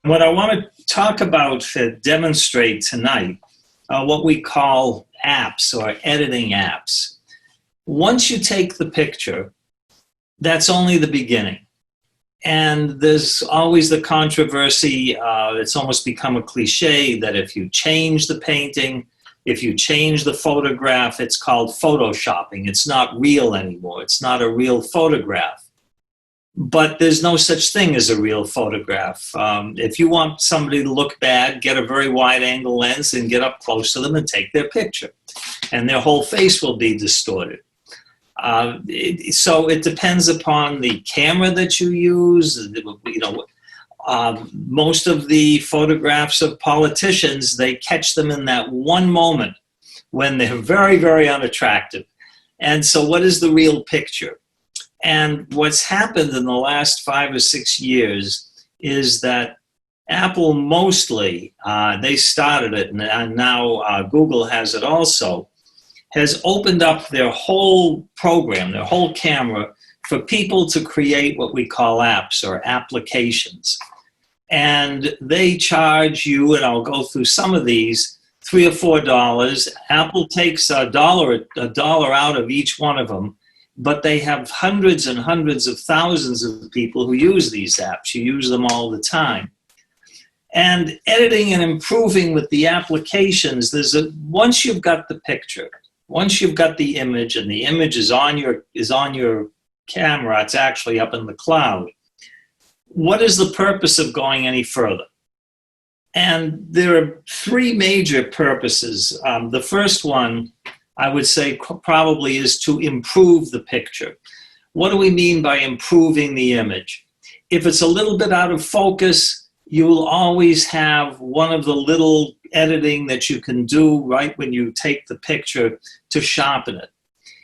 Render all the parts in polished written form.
What I want to talk about, demonstrate tonight, what we call apps or editing apps. Once you take the picture, that's only the beginning. And there's always the controversy, it's almost become a cliche that if you change the painting, if you change the photograph, it's called photoshopping. It's not real anymore. It's not a real photograph. But there's no such thing as a real photograph. If you want somebody to look bad, get a very wide angle lens and get up close to them and take their picture. And their whole face will be distorted. So it depends upon the camera that you use. Most of the photographs of politicians, they catch them in that one moment when they're very, very unattractive. And so what is the real picture? And what's happened in the last 5 or 6 years is that Apple mostly, they started it, and now Google has it also, has opened up their whole program, their whole camera, for people to create what we call apps or applications. And they charge you, and I'll go through some of these, $3 or $4. Apple takes a dollar out of each one of them, but they have hundreds and hundreds of thousands of people who use these apps. You use them all the time. And editing and improving with the applications, once you've got the picture, once you've got the image, and the image is on your camera, it's actually up in the cloud, what is the purpose of going any further? And there are 3 major purposes. The first one, I would say, probably is to improve the picture. What do we mean by improving the image? If it's a little bit out of focus, you'll always have one of the little editing that you can do right when you take the picture to sharpen it.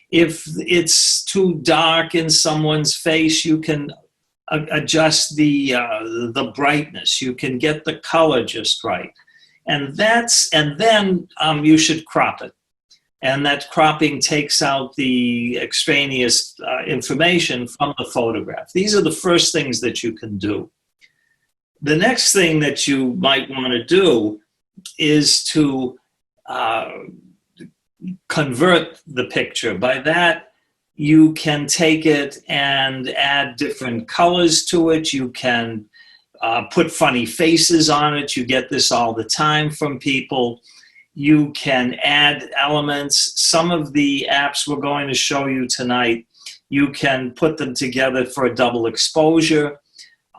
If it's too dark in someone's face, you can adjust the brightness. You can get the color just right. And then you should crop it. And that cropping takes out the extraneous information from the photograph. These are the first things that you can do. The next thing that you might want to do is to convert the picture. By that, you can take it and add different colors to it. You can put funny faces on it. You get this all the time from people. You can add elements. Some of the apps we're going to show you tonight, you can put them together for a double exposure.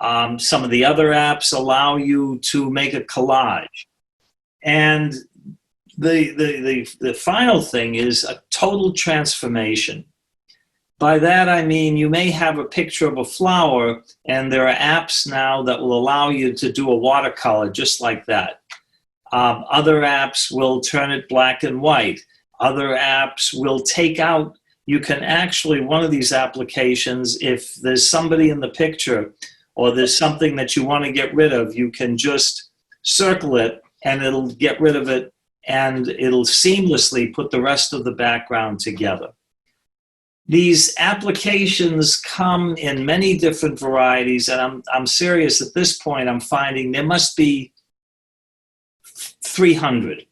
Some of the other apps allow you to make a collage. And the final thing is a total transformation. By that I mean you may have a picture of a flower, and there are apps now that will allow you to do a watercolor just like that. Other apps will turn it black and white. Other apps will take out, you can actually, one of these applications, if there's somebody in the picture or there's something that you want to get rid of, you can just circle it and it'll get rid of it, and it'll seamlessly put the rest of the background together. These applications come in many different varieties, and I'm serious at this point. I'm finding there must be 300.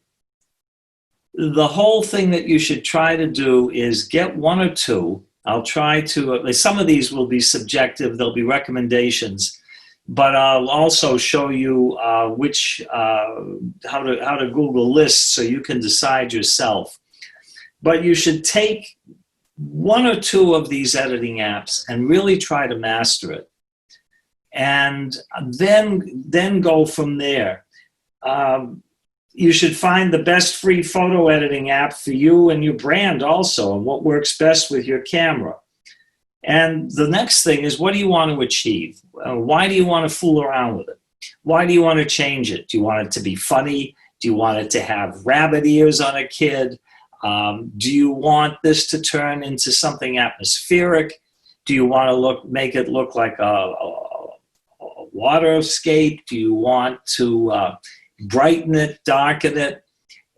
The whole thing that you should try to do is get 1 or 2. I'll try to, some of these will be subjective, there'll be recommendations, but I'll also show you how to Google lists so you can decide yourself. But you should take 1 or 2 of these editing apps and really try to master it. And then go from there. You should find the best free photo editing app for you and your brand also, and what works best with your camera. And the next thing is, what do you want to achieve? Why do you want to fool around with it? Why do you want to change it? Do you want it to be funny? Do you want it to have rabbit ears on a kid? Do you want this to turn into something atmospheric? Do you want to make it look like a waterscape? Do you want to brighten it, darken it?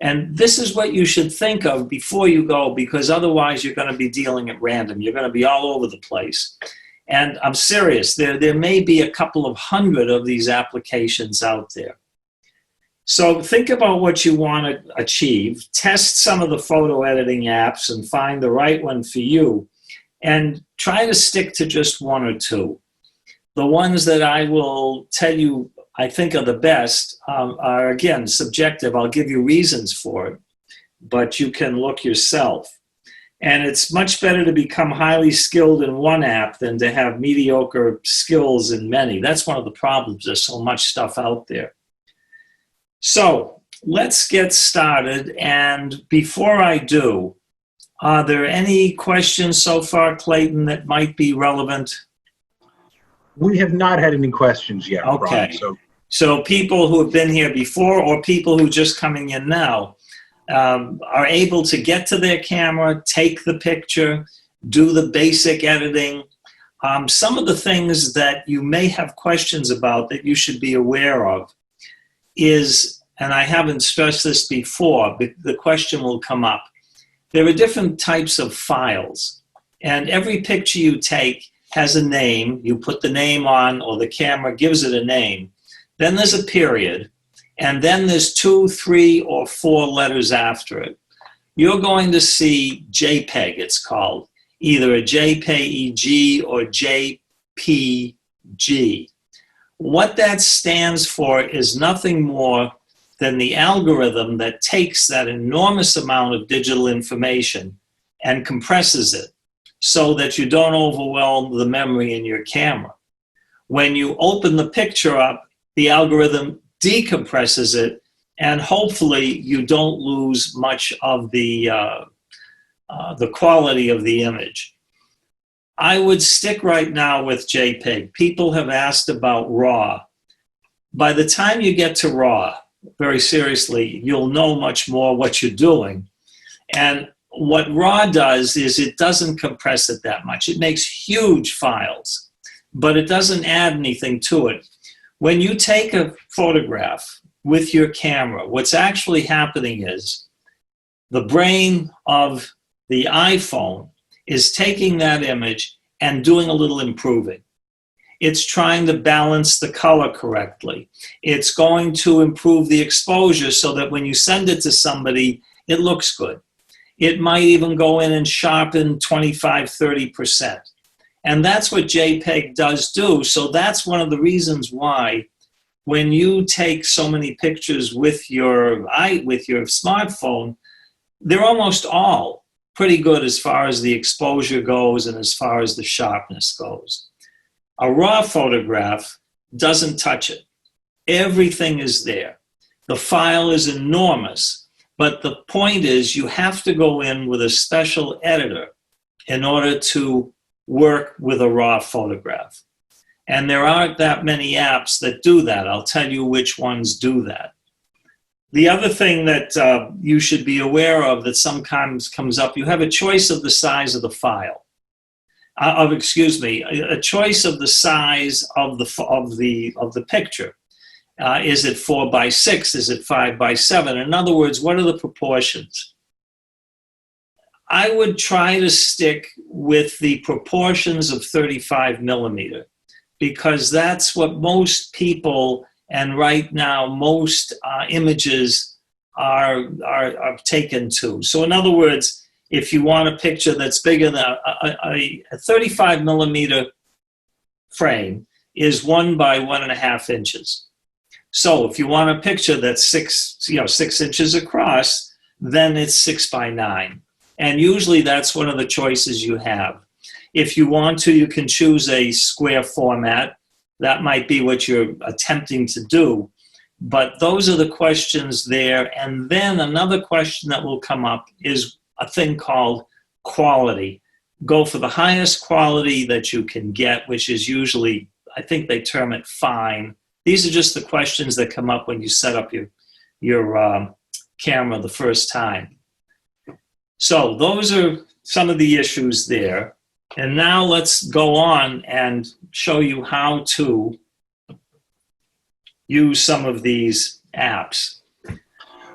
And this is what you should think of before you go, because otherwise you're going to be dealing at random. You're going to be all over the place. And I'm serious, there may be a couple of hundred of these applications out there. So think about what you want to achieve, test some of the photo editing apps and find the right one for you, and try to stick to just one or two. The ones that I will tell you I think are the best are, again, subjective. I'll give you reasons for it, but you can look yourself. And it's much better to become highly skilled in one app than to have mediocre skills in many. That's one of the problems. There's so much stuff out there. So let's get started. And before I do, are there any questions so far, Clayton, that might be relevant? We have not had any questions yet, Okay. Ron, So people who have been here before or people who are just coming in now are able to get to their camera, take the picture, do the basic editing. Some of the things that you may have questions about that you should be aware of is, and I haven't stressed this before, but the question will come up. There are different types of files, and every picture you take has a name. You put the name on, or the camera gives it a name. Then there's a period, and then there's 2, 3, or 4 letters after it. You're going to see JPEG, it's called, either a JPEG or JPG. What that stands for is nothing more than the algorithm that takes that enormous amount of digital information and compresses it so that you don't overwhelm the memory in your camera. When you open the picture up, the algorithm decompresses it, and hopefully you don't lose much of the quality of the image. I would stick right now with JPEG. People have asked about RAW. By the time you get to RAW, very seriously, you'll know much more what you're doing. And what RAW does is it doesn't compress it that much. It makes huge files, but it doesn't add anything to it. When you take a photograph with your camera, what's actually happening is the brain of the iPhone is taking that image and doing a little improving. It's trying to balance the color correctly. It's going to improve the exposure so that when you send it to somebody, it looks good. It might even go in and sharpen 25, 30%. And that's what JPEG does do. So that's one of the reasons why when you take so many pictures with your smartphone, they're almost all pretty good as far as the exposure goes and as far as the sharpness goes. A RAW photograph doesn't touch it. Everything is there. The file is enormous, but the point is you have to go in with a special editor in order to work with a RAW photograph. And there aren't that many apps that do that. I'll tell you which ones do that. The other thing that you should be aware of that sometimes comes up, you have a choice of the size of the file. A choice of the size of the picture. Is it 4:6? Is it 5:7? In other words, what are the proportions? I would try to stick with the proportions of 35 millimeter because that's what most people, and right now most images are taken to. So in other words, if you want a picture that's bigger than a 35 millimeter frame is 1 by 1.5 inches. So if you want a picture that's 6 inches across, then it's 6 by 9. And usually that's one of the choices you have. If you want to, you can choose a square format. That might be what you're attempting to do. But those are the questions there. And then another question that will come up is a thing called quality. Go for the highest quality that you can get, which is usually, I think they term it fine. These are just the questions that come up when you set up your camera the first time. So those are some of the issues there. And now let's go on and show you how to use some of these apps.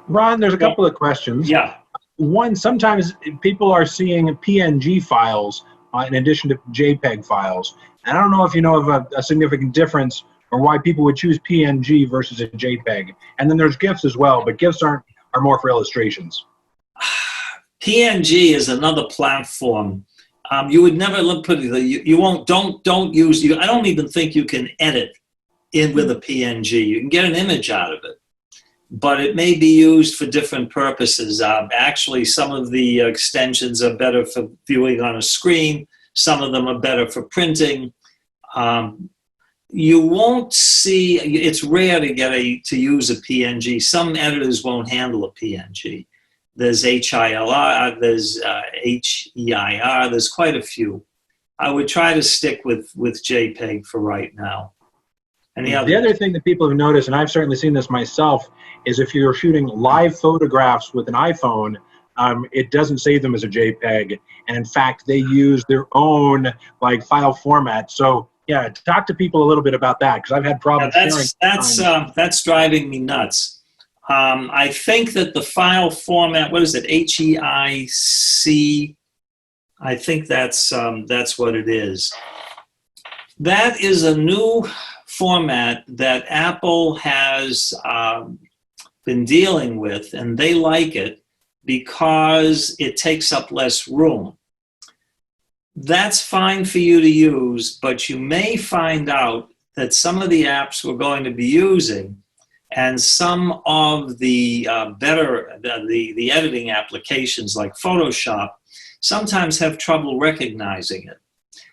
Ron, there's a couple of questions. Yeah. One, sometimes people are seeing PNG files in addition to JPEG files. And I don't know if you know of a significant difference or why people would choose PNG versus a JPEG. And then there's GIFs as well, but GIFs are more for illustrations. PNG is another platform. You would never put it. You won't. Don't use. I don't even think you can edit in with a PNG. You can get an image out of it, but it may be used for different purposes. Actually, some of the extensions are better for viewing on a screen. Some of them are better for printing. You won't see. It's rare to use a PNG. Some editors won't handle a PNG. There's HILR, there's HEIR, there's quite a few. I would try to stick with JPEG for right now. The other thing that people have noticed, and I've certainly seen this myself, is if you're shooting live photographs with an iPhone, it doesn't save them as a JPEG. And in fact, they use their own file format. So yeah, talk to people a little bit about that, because I've had problems sharing. That's driving me nuts. I think that the file format, what is it, HEIC? I think that's what it is. That is a new format that Apple has been dealing with, and they like it because it takes up less room. That's fine for you to use, but you may find out that some of the apps we're going to be using and some of the the editing applications like Photoshop sometimes have trouble recognizing it.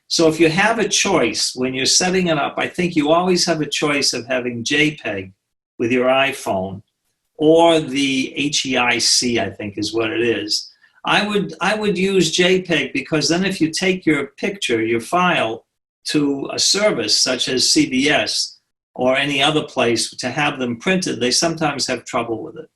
So if you have a choice when you're setting it up, I think you always have a choice of having JPEG with your iPhone or the HEIC, I think is what it is. I would use JPEG, because then if you take your picture, your file, to a service such as CBS or any other place to have them printed, they sometimes have trouble with it.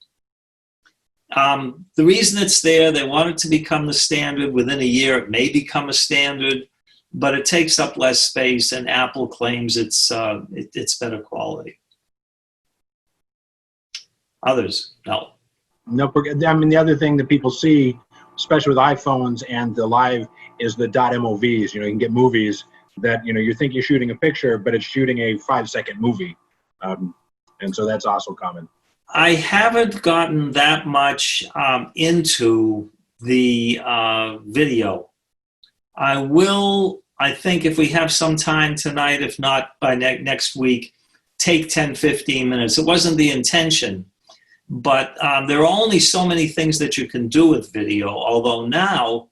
The reason it's there, they want it to become the standard. Within a year, it may become a standard, but it takes up less space, and Apple claims it's better quality. Others, no. No, I mean, the other thing that people see, especially with iPhones and the live, is the .movs. You can get movies that, you think you're shooting a picture, but it's shooting a 5-second movie. And so that's also common. I haven't gotten that much into the video. I will, I think if we have some time tonight, if not by next week, take 10, 15 minutes. It wasn't the intention, but there are only so many things that you can do with video, although now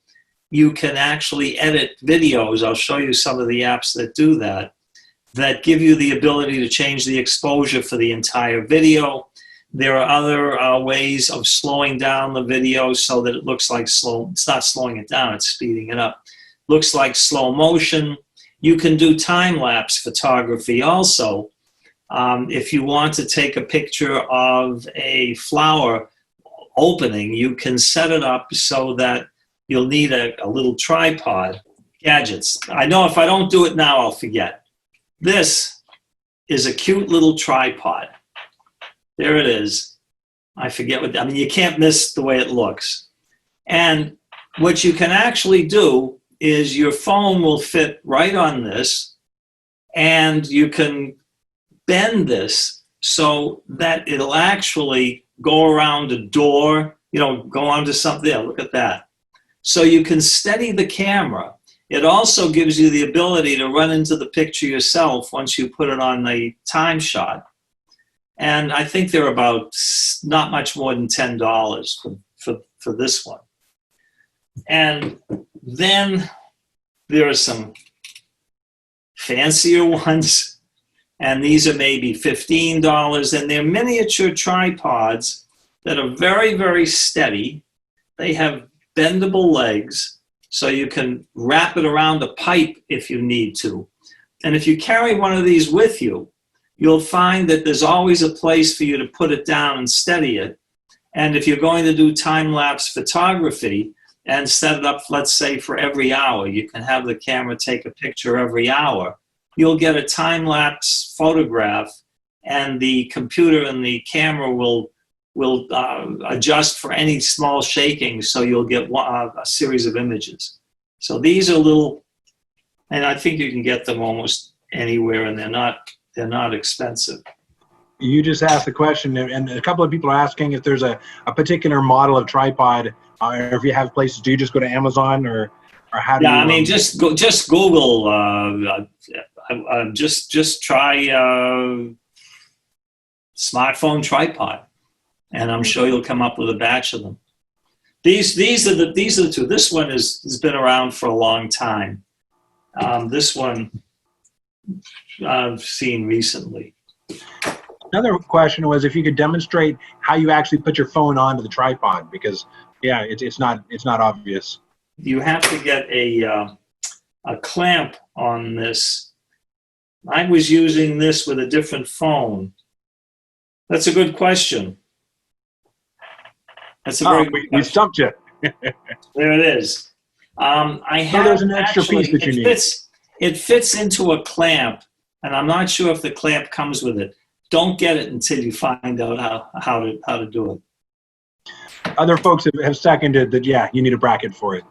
you can actually edit videos. I'll show you some of the apps that do that, that give you the ability to change the exposure for the entire video. There are other ways of slowing down the video so that it looks like slow. It's not slowing it down, it's speeding it up. Looks like slow motion. You can do time-lapse photography also. If you want to take a picture of a flower opening, you can set it up so that you'll need a little tripod. Gadgets. I know if I don't do it now, I'll forget. This is a cute little tripod. There it is. I forget what, I mean, you can't miss the way it looks. And what you can actually do is your phone will fit right on this, and you can bend this so that it'll actually go around a door, go onto something. Yeah, look at that. So you can steady the camera. It also gives you the ability to run into the picture yourself once you put it on the time shot. And I think they're about not much more than $10 for this one. And then there are some fancier ones, and these are maybe $15, and they're miniature tripods that are very, very steady. They have bendable legs, so you can wrap it around a pipe if you need to. And if you carry one of these with you, you'll find that there's always a place for you to put it down and steady it. And if you're going to do time-lapse photography and set it up, let's say, for every hour, you can have the camera take a picture every hour, you'll get a time-lapse photograph, and the computer and the camera will adjust for any small shaking, so you'll get a series of images. So these are little And I think you can get them almost anywhere, and they're not expensive. You just asked the question, and a couple of people are asking if there's a particular model of tripod, or if you have places. Do you just go to Amazon, or how do you? Yeah, I mean, just Google. Just try smartphone tripod, and I'm sure you'll come up with a batch of them. These are the two. This one has been around for a long time. This one I've seen recently. Another question was if you could demonstrate how you actually put your phone onto the tripod, because yeah, it's not obvious. You have to get a clamp on this. I was using this with a different phone. That's a good question. That's a very good question. We stumped you. There it is. I have there's an extra piece that you need. It fits into a clamp, and I'm not sure if the clamp comes with it. Don't get it until you find out how to do it. Other folks have seconded that. Yeah, you need a bracket for it.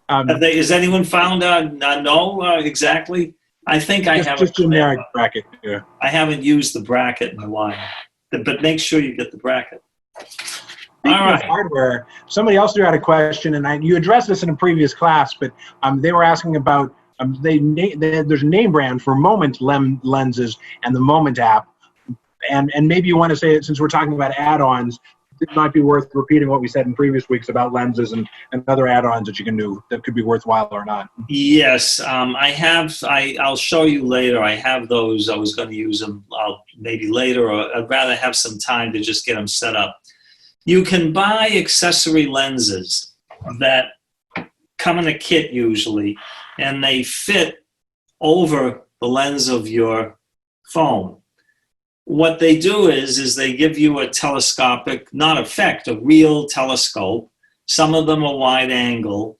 Has anyone found no exactly? I think I have just a generic bracket. Yeah. I haven't used the bracket in a while, but make sure you get the bracket. Speaking of hardware, somebody else threw out a question, and you addressed this in a previous class, but they were asking about there's a name brand for Moment lenses and the Moment app, and maybe you want to say it since we're talking about add-ons. It might be worth repeating what we said in previous weeks about lenses and other add-ons that you can do that could be worthwhile or not. Yes, I have. I'll show you later. I have those. I was going to use them maybe later, or I'd rather have some time to just get them set up. You can buy accessory lenses that come in a kit usually, and they fit over the lens of your phone. What they do is they give you a telescopic, not effect, a real telescope. Some of them are wide angle,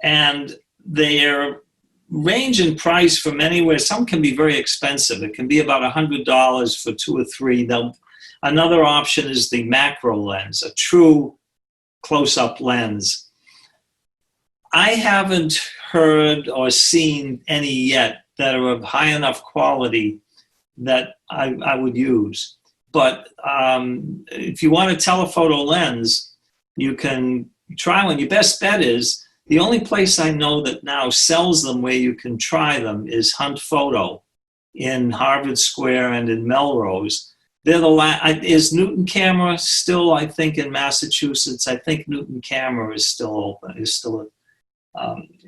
and they're range in price from anywhere. Some can be very expensive. It can be about $100 for 2 or 3. Another option is the macro lens, a true close-up lens. I haven't heard or seen any yet that are of high enough quality that I would use. But if you want a telephoto lens, you can try one. Your best bet is, the only place I know that now sells them where you can try them is Hunt Photo in Harvard Square and in Melrose. They're is Newton Camera still, I think, in Massachusetts? I think Newton Camera is still open,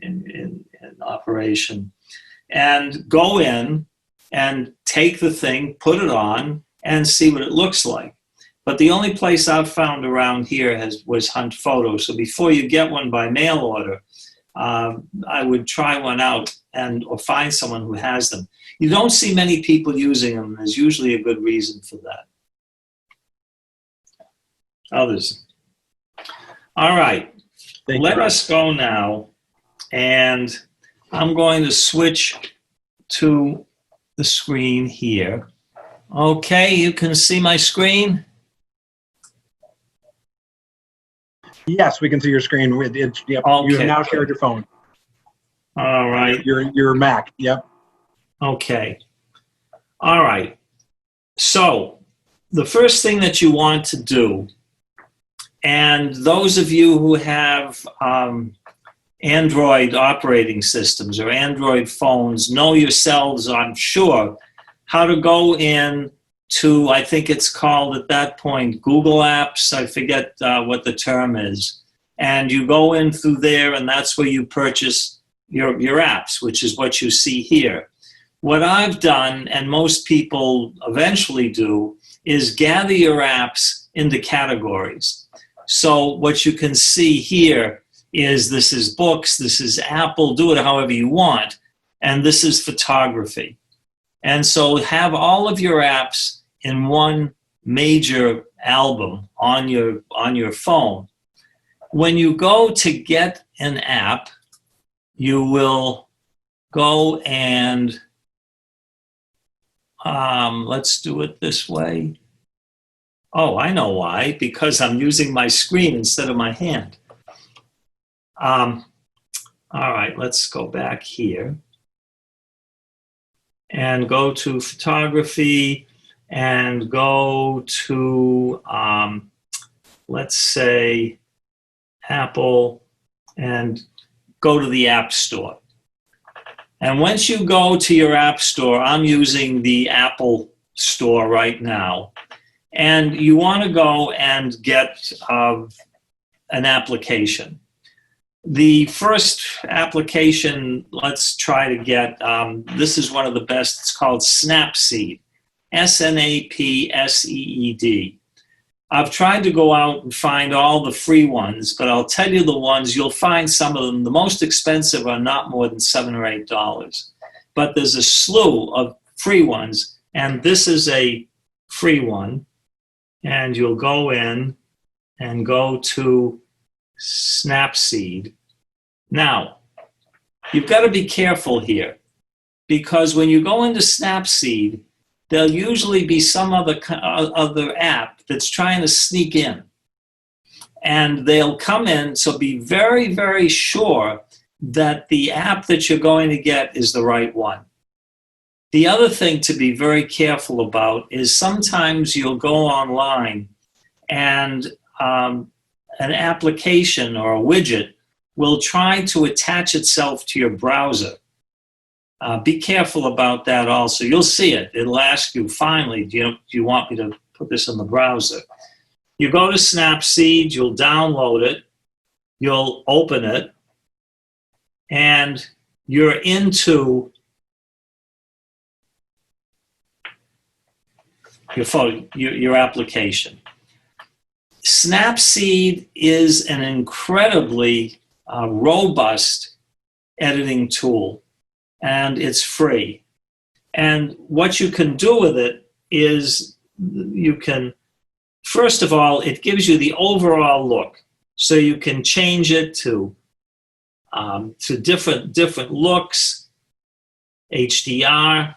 in operation. And go in and take the thing, put it on, and see what it looks like. But the only place I've found around here was Hunt Photo. So before you get one by mail order, I would try one out or find someone who has them. You don't see many people using them. There's usually a good reason for that. Others. All right. Let us go now. And I'm going to switch to the screen here. Okay, you can see my screen? Yes, we can see your screen. Yep. Okay. You have now shared your phone. All right. Your Mac. Yep. Okay. All right. So the first thing that you want to do, and those of you who have Android operating systems or Android phones know yourselves, I'm sure, how to go in to, I think it's called at that point, Google Apps. I forget what the term is. And you go in through there, and that's where you purchase your apps, which is what you see here. What I've done, and most people eventually do, is gather your apps into categories. So what you can see here is this is books, this is Apple, do it however you want, and this is photography. And so have all of your apps in one major album on your phone. When you go to get an app, you will go and let's do it this way. Oh, I know why, because I'm using my screen instead of my hand. All right, let's go back here. and go to photography and go to, let's say, Apple, and go to the App Store. And once you go to your App Store, I'm using the Apple Store right now, and you want to go and get an application. The first application, let's try to get, this is one of the best, it's called Snapseed, Snapseed. I've tried to go out and find all the free ones, but I'll tell you the ones, you'll find some of them, the most expensive are not more than $7 or $8. But there's a slew of free ones, and this is a free one. And you'll go in and go to Snapseed. Now, you've got to be careful here, because when you go into Snapseed, there'll usually be some other app that's trying to sneak in. And they'll come in, so be very, very sure that the app that you're going to get is the right one. The other thing to be very careful about is sometimes you'll go online and an application or a widget will try to attach itself to your browser. Be careful about that also. You'll see it. It'll ask you, finally, do you want me to put this in the browser? You go to Snapseed, you'll download it, you'll open it, and you're into your application. Snapseed is an incredibly robust editing tool, and it's free. And what you can do with it is you can, first of all, it gives you the overall look. So you can change it to different looks, HDR.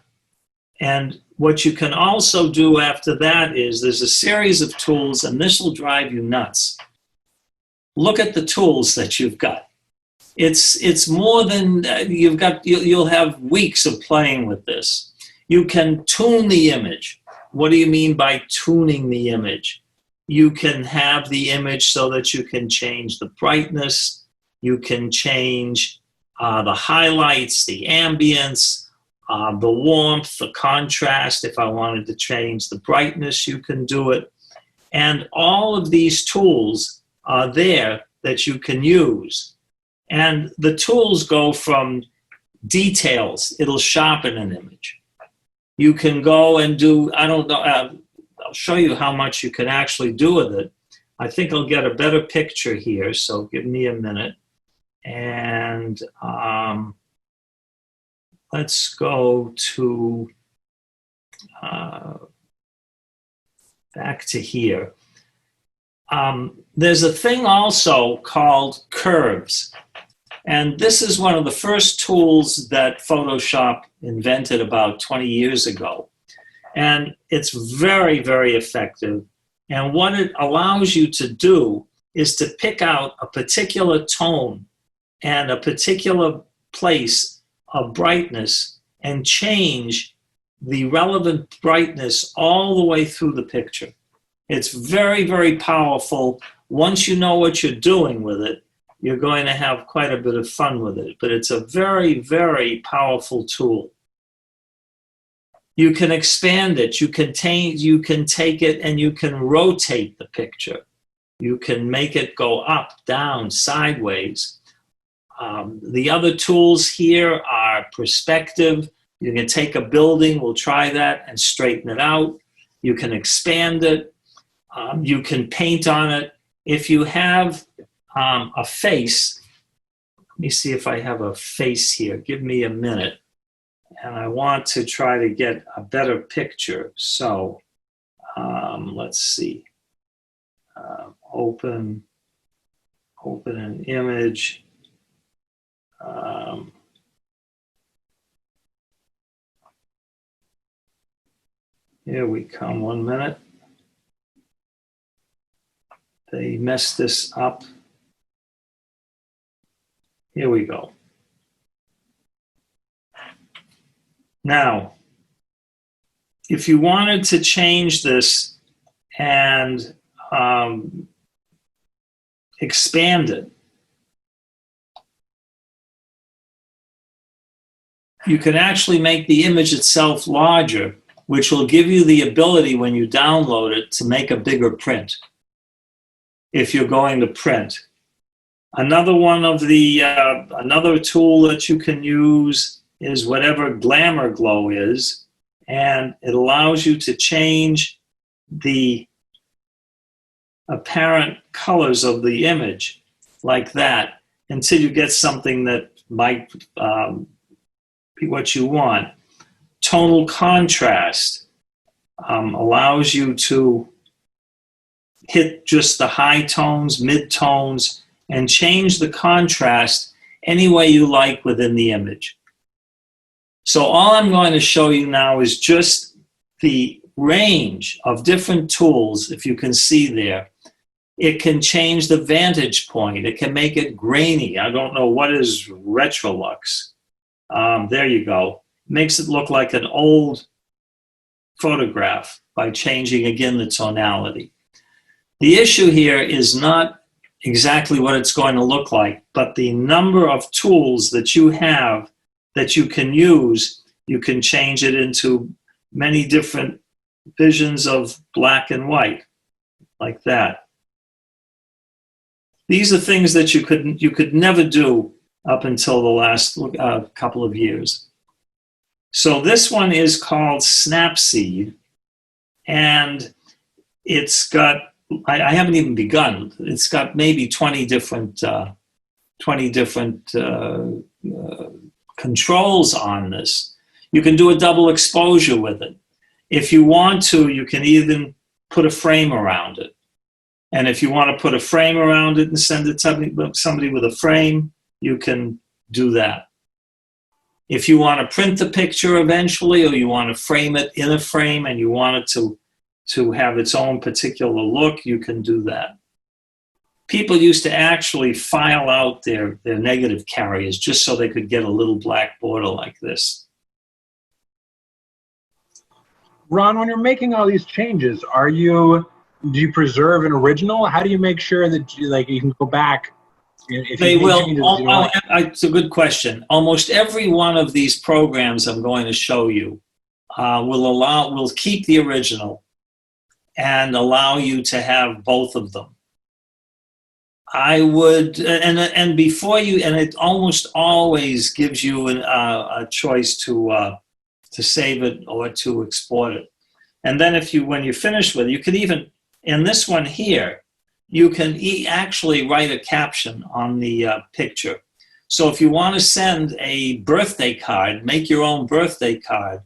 And what you can also do after that is there's a series of tools, and this will drive you nuts. Look at the tools that you've got. It's more than you'll have weeks of playing with this. You can tune the image. What do you mean by tuning the image? You can have the image so that you can change the brightness, you can change the highlights, the ambience, the warmth, the contrast. If I wanted to change the brightness, you can do it. And all of these tools are there that you can use. And the tools go from details. It'll sharpen an image. You can go and do, I don't know, I'll show you how much you can actually do with it. I think I'll get a better picture here, so give me a minute. And let's go to back to here. There's a thing also called curves. And this is one of the first tools that Photoshop invented about 20 years ago. And it's very, very effective. And what it allows you to do is to pick out a particular tone and a particular place of brightness and change the relevant brightness all the way through the picture. It's very, very powerful. Once you know what you're doing with it, you're going to have quite a bit of fun with it. But it's a very, very powerful tool. You can expand it. You can take it and you can rotate the picture. You can make it go up, down, sideways. The other tools here are perspective. You can take a building, we'll try that, and straighten it out. You can expand it. You can paint on it. If you have a face, let me see if I have a face here. Give me a minute. And I want to try to get a better picture. So let's see. Open an image. Here we come, 1 minute. They messed this up. Here we go. Now, if you wanted to change this and expand it, you can actually make the image itself larger, which will give you the ability when you download it to make a bigger print if you're going to print. Another one of the, another tool that you can use is whatever Glamour Glow is, and it allows you to change the apparent colors of the image like that until you get something that might be what you want. Tonal contrast allows you to hit just the high tones, mid tones, and change the contrast any way you like within the image. So all I'm going to show you now is just the range of different tools, if you can see there. It can change the vantage point. It can make it grainy. I don't know what is Retrolux. There you go. Makes it look like an old photograph by changing, again, the tonality. The issue here is not exactly what it's going to look like, but the number of tools that you have that you can use. You can change it into many different visions of black and white, like that. These are things that you could never do up until the last couple of years. So this one is called Snapseed, and it's got, I haven't even begun. It's got maybe 20 different controls on this. You can do a double exposure with it. If you want to, you can even put a frame around it. And if you want to put a frame around it and send it to somebody with a frame, you can do that. If you want to print the picture eventually, or you want to frame it in a frame and you want it to have its own particular look, you can do that. People used to actually file out their negative carriers just so they could get a little black border like this. Ron, when you're making all these changes, do you preserve an original? How do you make sure that you can go back? If they will. Changes, it's a good question. Almost every one of these programs I'm going to show you will keep the original and allow you to have both of them. I would, and before you, and it almost always gives you a choice to save it or to export it. And then when you finish with it, you could even, in this one here, you can actually write a caption on the picture. So if you want to send a birthday card, make your own birthday card,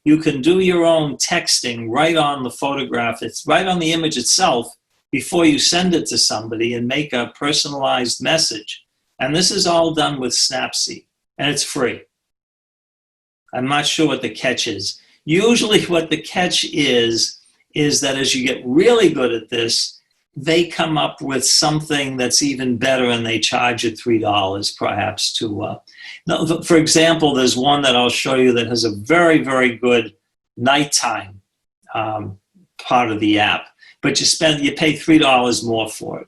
you can do your own texting right on the photograph. It's right on the image itself before you send it to somebody, and make a personalized message. And this is all done with Snapseed, and it's free. I'm not sure what the catch is. Usually what the catch is that as you get really good at this, they come up with something that's even better, and they charge you $3 perhaps to, for example, there's one that I'll show you that has a very, very good nighttime part of the app, but you pay $3 more for it.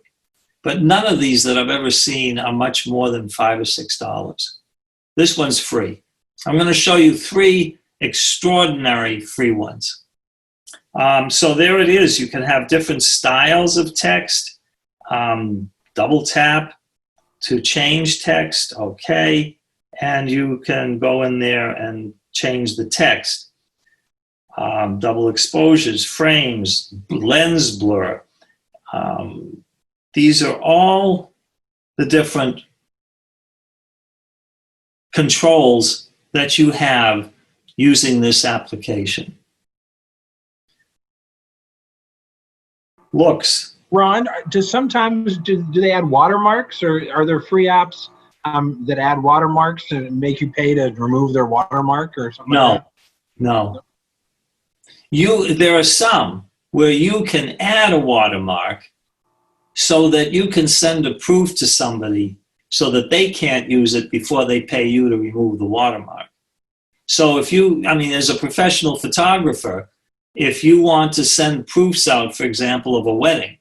But none of these that I've ever seen are much more than $5 or $6. This one's free. I'm going to show you 3 extraordinary free ones. So there it is. You can have different styles of text. Double tap to change text, okay, and you can go in there and change the text. Double exposures, frames, lens blur. These are all the different controls that you have using this application. Looks. Ron, do they add watermarks, or are there free apps that add watermarks to make you pay to remove their watermark or something? No. There are some where you can add a watermark so that you can send a proof to somebody so that they can't use it before they pay you to remove the watermark. So as a professional photographer, if you want to send proofs out, for example, of a wedding,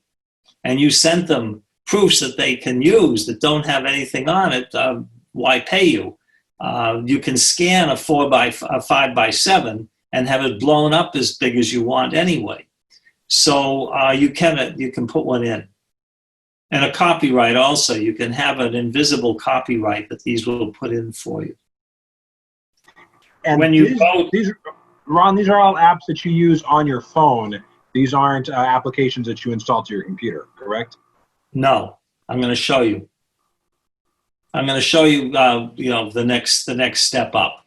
and you sent them proofs that they can use that don't have anything on it, why pay you? You can scan a 5x7 and have it blown up as big as you want anyway. So you can put one in. And a copyright also, you can have an invisible copyright that these will put in for you. And when you Ron, these are all apps that you use on your phone. These aren't applications that you install to your computer, correct? No, I'm going to show you. I'm going to show you, the next step up.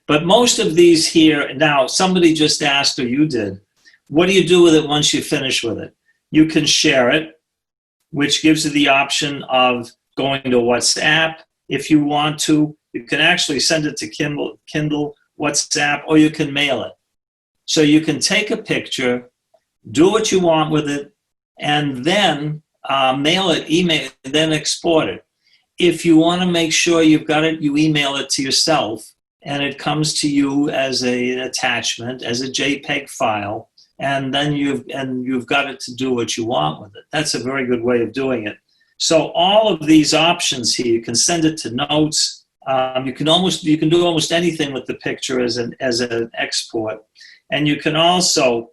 But most of these here, now somebody just asked, or you did, what do you do with it once you finish with it? You can share it, which gives you the option of going to WhatsApp. If you want to, you can actually send it to Kindle, WhatsApp, or you can mail it. So you can take a picture, do what you want with it, and then mail it, email it, then export it. If you want to make sure you've got it, you email it to yourself, and it comes to you as an attachment, as a JPEG file, and then you've got it to do what you want with it. That's a very good way of doing it. So all of these options here, you can send it to notes. You can do almost anything with the picture as an export, and you can also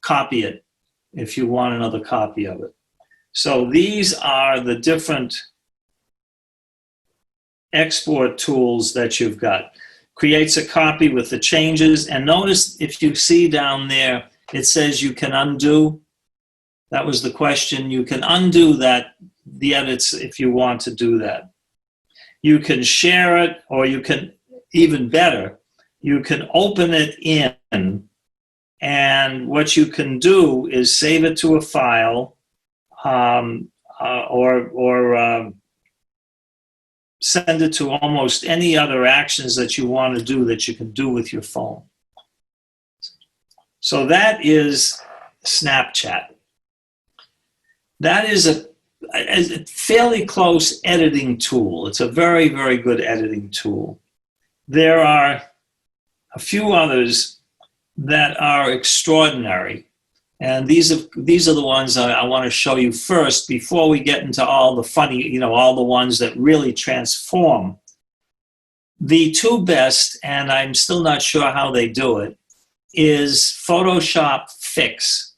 copy it if you want another copy of it. So these are the different export tools that you've got. Creates a copy with the changes, and notice if you see down there, it says you can undo. That was the question. You can undo the edits if you want to do that. You can share it, or you can, even better, you can open it in, and what you can do is save it to a file, or send it to almost any other actions that you want to do that you can do with your phone. So that is Snapchat. That is a fairly close editing tool. It's a very, very good editing tool. There are a few others that are extraordinary. And these are the ones I want to show you first before we get into all the funny, all the ones that really transform. The two best, and I'm still not sure how they do it, is Photoshop Fix.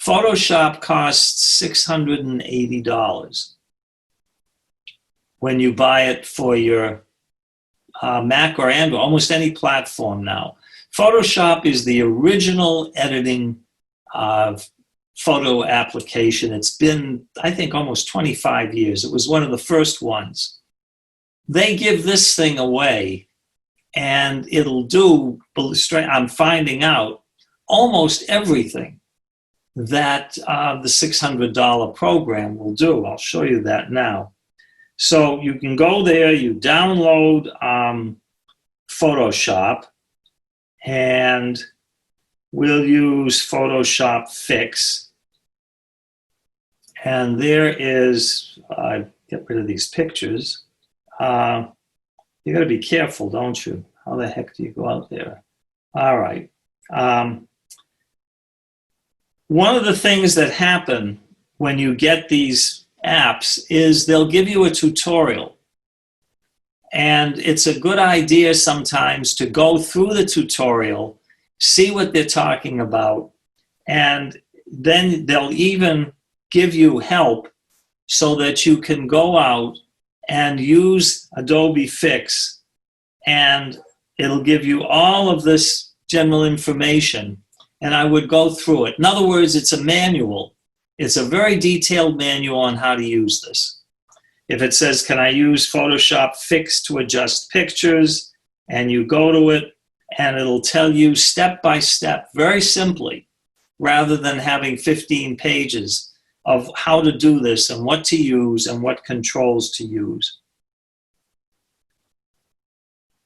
Photoshop costs $680 when you buy it for your Mac or Android, almost any platform now. Photoshop is the original editing photo application. It's been, I think, almost 25 years. It was one of the first ones. They give this thing away, and it'll do, I'm finding out, almost everything that the $600 program will do. I'll show you that now. So you can go there, you download Photoshop, and we'll use Photoshop Fix. And there is, get rid of these pictures. You got to be careful, don't you? How the heck do you go out there? All right. One of the things that happen when you get these apps is they'll give you a tutorial. And it's a good idea sometimes to go through the tutorial, see what they're talking about, and then they'll even give you help so that you can go out and use Adobe Fix, and it'll give you all of this general information, and I would go through it. In other words, it's a manual. It's a very detailed manual on how to use this. If it says, can I use Photoshop Fix to adjust pictures, and you go to it, and it'll tell you step by step, very simply, rather than having 15 pages of how to do this and what to use and what controls to use.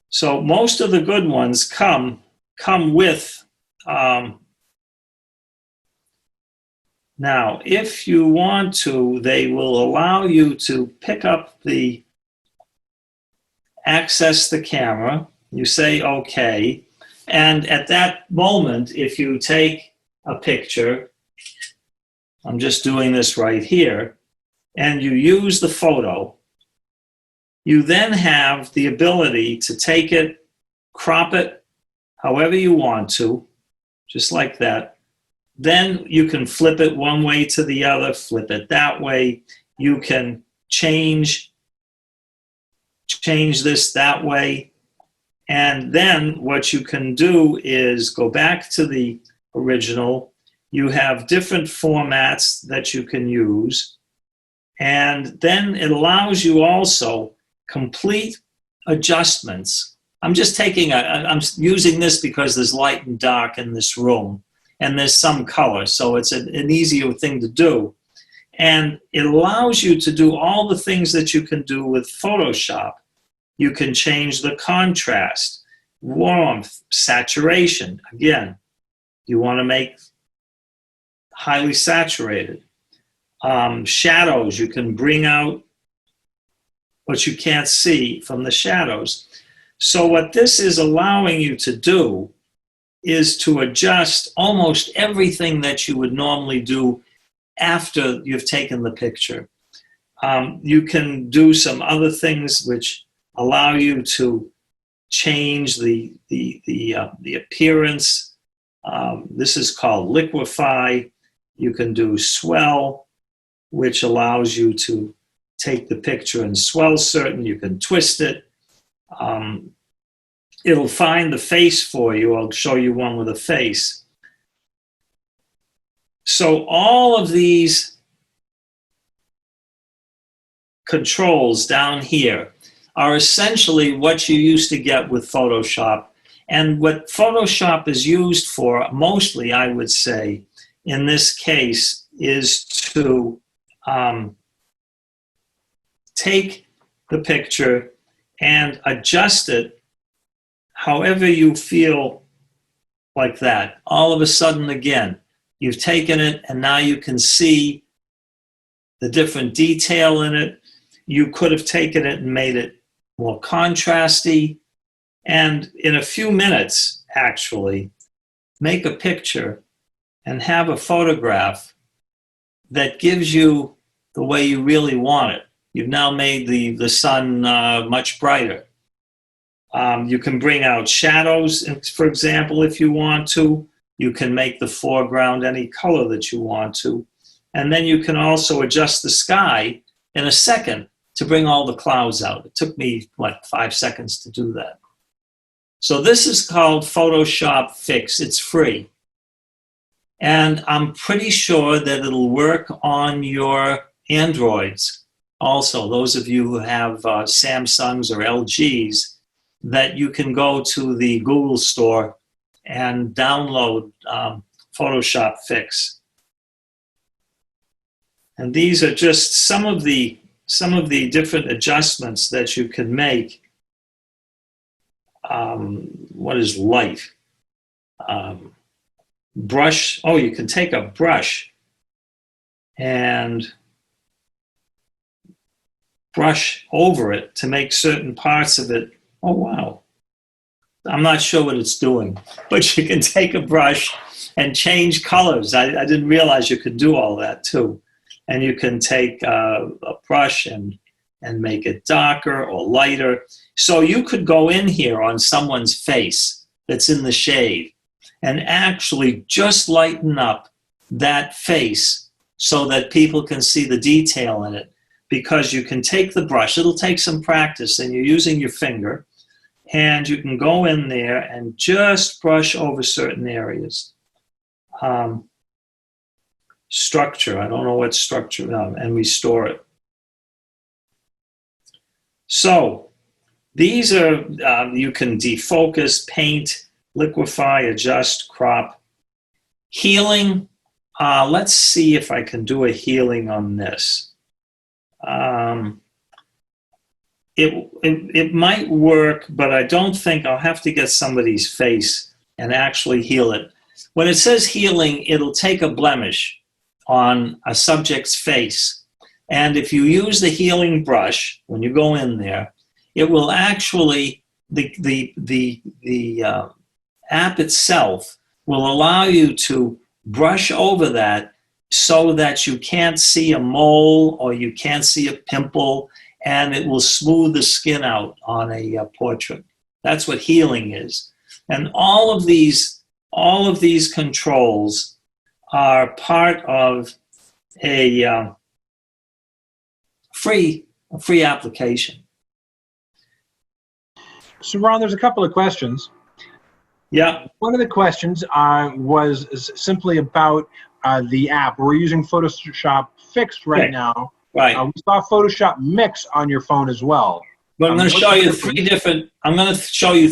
So most of the good ones come with, now if you want to, they will allow you to pick up access the camera. You say okay, And at that moment, if you take a picture, I'm just doing this right here, and you use the photo, you then have the ability to take it, crop it however you want to, just like that. Then you can flip it one way to the other, flip it that way. You can change this that way. And then what you can do is go back to the original. You have different formats that you can use. And then it allows you also complete adjustments. I'm using this because there's light and dark in this room, and there's some color, so it's an easier thing to do. And it allows you to do all the things that you can do with Photoshop. You can change the contrast, warmth, saturation. Again, you want to make highly saturated. Shadows, you can bring out what you can't see from the shadows. So what this is allowing you to do is to adjust almost everything that you would normally do after you've taken the picture. You can do some other things which allow you to change the appearance. This is called liquefy. You can do swell, which allows you to take the picture and swell certain. You can twist it. It'll find the face for you. I'll show you one with a face. So all of these controls down here are essentially what you used to get with Photoshop. And what Photoshop is used for, mostly, I would say, in this case, is to take the picture and adjust it however you feel like that. All of a sudden, again, you've taken it and now you can see the different detail in it. You could have taken it and made it more contrasty. And in a few minutes, actually, make a picture and have a photograph that gives you the way you really want it. You've now made the sun much brighter. You can bring out shadows, for example, if you want to. You can make the foreground any color that you want to. And then you can also adjust the sky in a second to bring all the clouds out. It took me, 5 seconds to do that. So this is called Photoshop Fix. It's free. And I'm pretty sure that it'll work on your Androids. Also, those of you who have Samsungs or LGs, that you can go to the Google Store and download Photoshop Fix. And these are just some of the different adjustments that you can make. What is light? Brush. Oh, you can take a brush and brush over it to make certain parts of it. Oh, wow. I'm not sure what it's doing, but you can take a brush and change colors. I didn't realize you could do all that too. And you can take a brush and make it darker or lighter. So you could go in here on someone's face that's in the shade and actually just lighten up that face so that people can see the detail in it. Because you can take the brush, it'll take some practice, and you're using your finger, and you can go in there and just brush over certain areas. Structure, I don't know what structure, and restore it. So these are, you can defocus, paint, liquefy, adjust, crop. Healing, let's see if I can do a healing on this. It might work, but I don't think I'll have to get somebody's face and actually heal it. When it says healing, it'll take a blemish on a subject's face. And if you use the healing brush, when you go in there, it will actually, the app itself will allow you to brush over that so that you can't see a mole or you can't see a pimple, and it will smooth the skin out on a portrait. That's what healing is. And all of these controls are part of a free application. So, Ron, there's a couple of questions. Yeah. One of the questions was simply about the app. We're using Photoshop Fix right now. Right. We saw Photoshop Mix on your phone as well. But I'm going to show you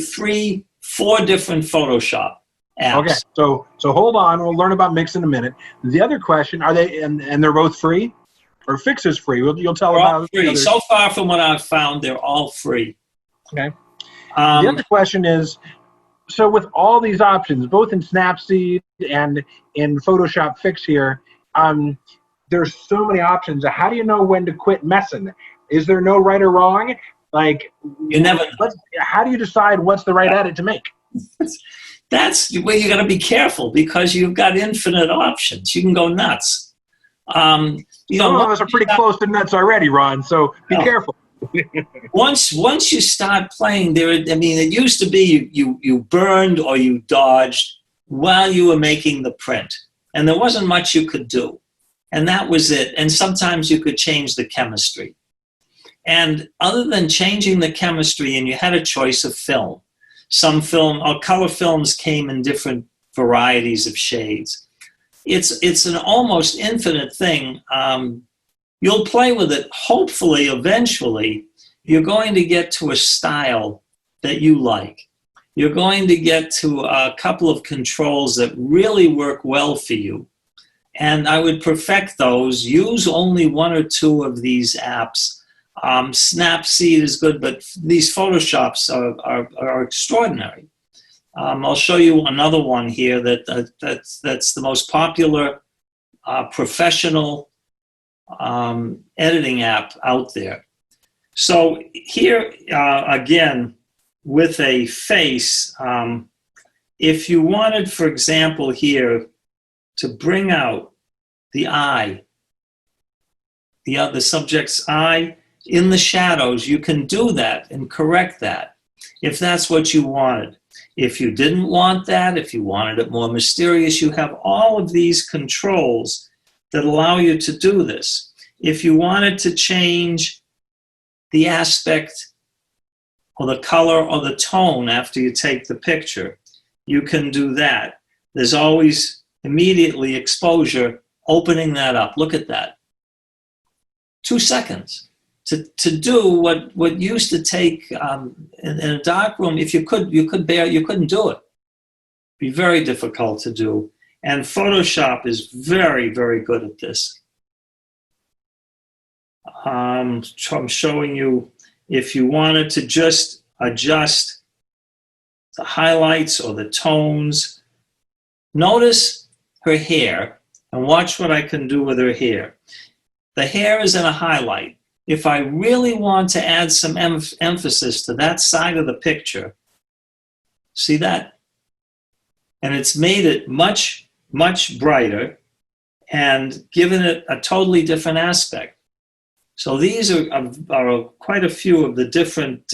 four different Photoshop apps. Okay, so hold on. We'll learn about Mix in a minute. The other question, are they, and they're both free? Or Fix is free? You'll tell They're about all free. So far from what I've found, they're all free. Okay. The other question is, so with all these options, both in Snapseed and in Photoshop Fix here, there's so many options. How do you know when to quit messing? Is there no right or wrong? Like, you never know. How do you decide what's the right edit to make? That's where you got to be careful, because you've got infinite options. You can go nuts. Some of us are pretty close to nuts already, Ron. So be careful. Once you start playing, it used to be you burned or you dodged while you were making the print, and there wasn't much you could do, and that was it. And sometimes you could change the chemistry. And other than changing the chemistry, and you had a choice of film. Some film or color films came in different varieties of shades. It's an almost infinite thing. You'll play with it. Hopefully, eventually, you're going to get to a style that you like. You're going to get to a couple of controls that really work well for you. And I would perfect those. Use only one or two of these apps. Snapseed is good, but these Photoshops are extraordinary. I'll show you another one here that's the most popular professional editing app out there. So here, again, with a face, if you wanted, for example, here to bring out the eye, the subject's eye in the shadows, you can do that and correct that if that's what you wanted. If you didn't want that, if you wanted it more mysterious, you have all of these controls that allow you to do this. If you wanted to change the aspect or the color or the tone after you take the picture, you can do that. There's always immediately exposure, opening that up. Look at that. 2 seconds. To do what used to take in a dark room, if you couldn't do it. Be very difficult to do. And Photoshop is very, very good at this. I'm showing you, if you wanted to just adjust the highlights or the tones, notice her hair and watch what I can do with her hair. The hair is in a highlight. If I really want to add some emphasis to that side of the picture, see that? And it's made it much, much brighter and given it a totally different aspect. So these are quite a few of the different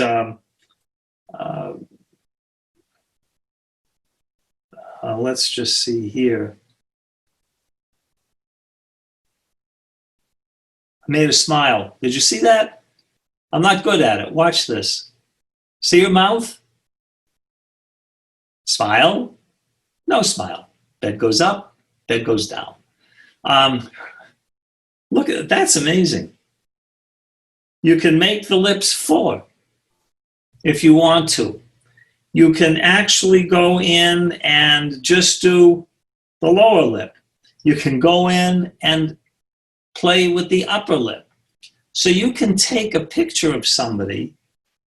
let's just see here. I made a smile. Did you see that? I'm not good at it. Watch this. See her mouth? Smile? No smile. Bed goes up, bed goes down. Look at that. That's amazing. You can make the lips fuller if you want to. You can actually go in and just do the lower lip. You can go in and play with the upper lip. So you can take a picture of somebody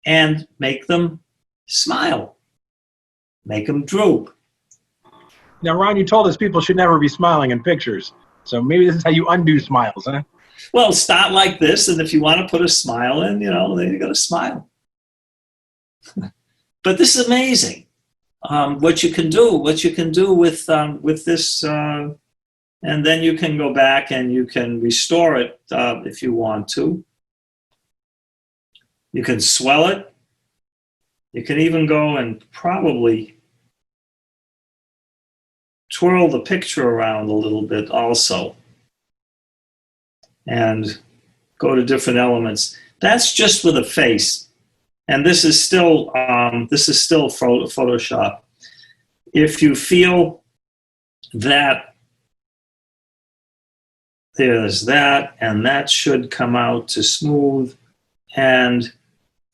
and make them smile, make them droop. Now, Ron, you told us people should never be smiling in pictures. So maybe this is how you undo smiles, huh? Well, start like this, and if you want to put a smile in, then you got to smile. But this is amazing. what you can do with this, and then you can go back and you can restore it if you want to. You can swell it. You can even go and probably twirl the picture around a little bit also, and go to different elements. That's just with a face, and this is still Photoshop. If you feel that there's that, and that should come out to smooth, and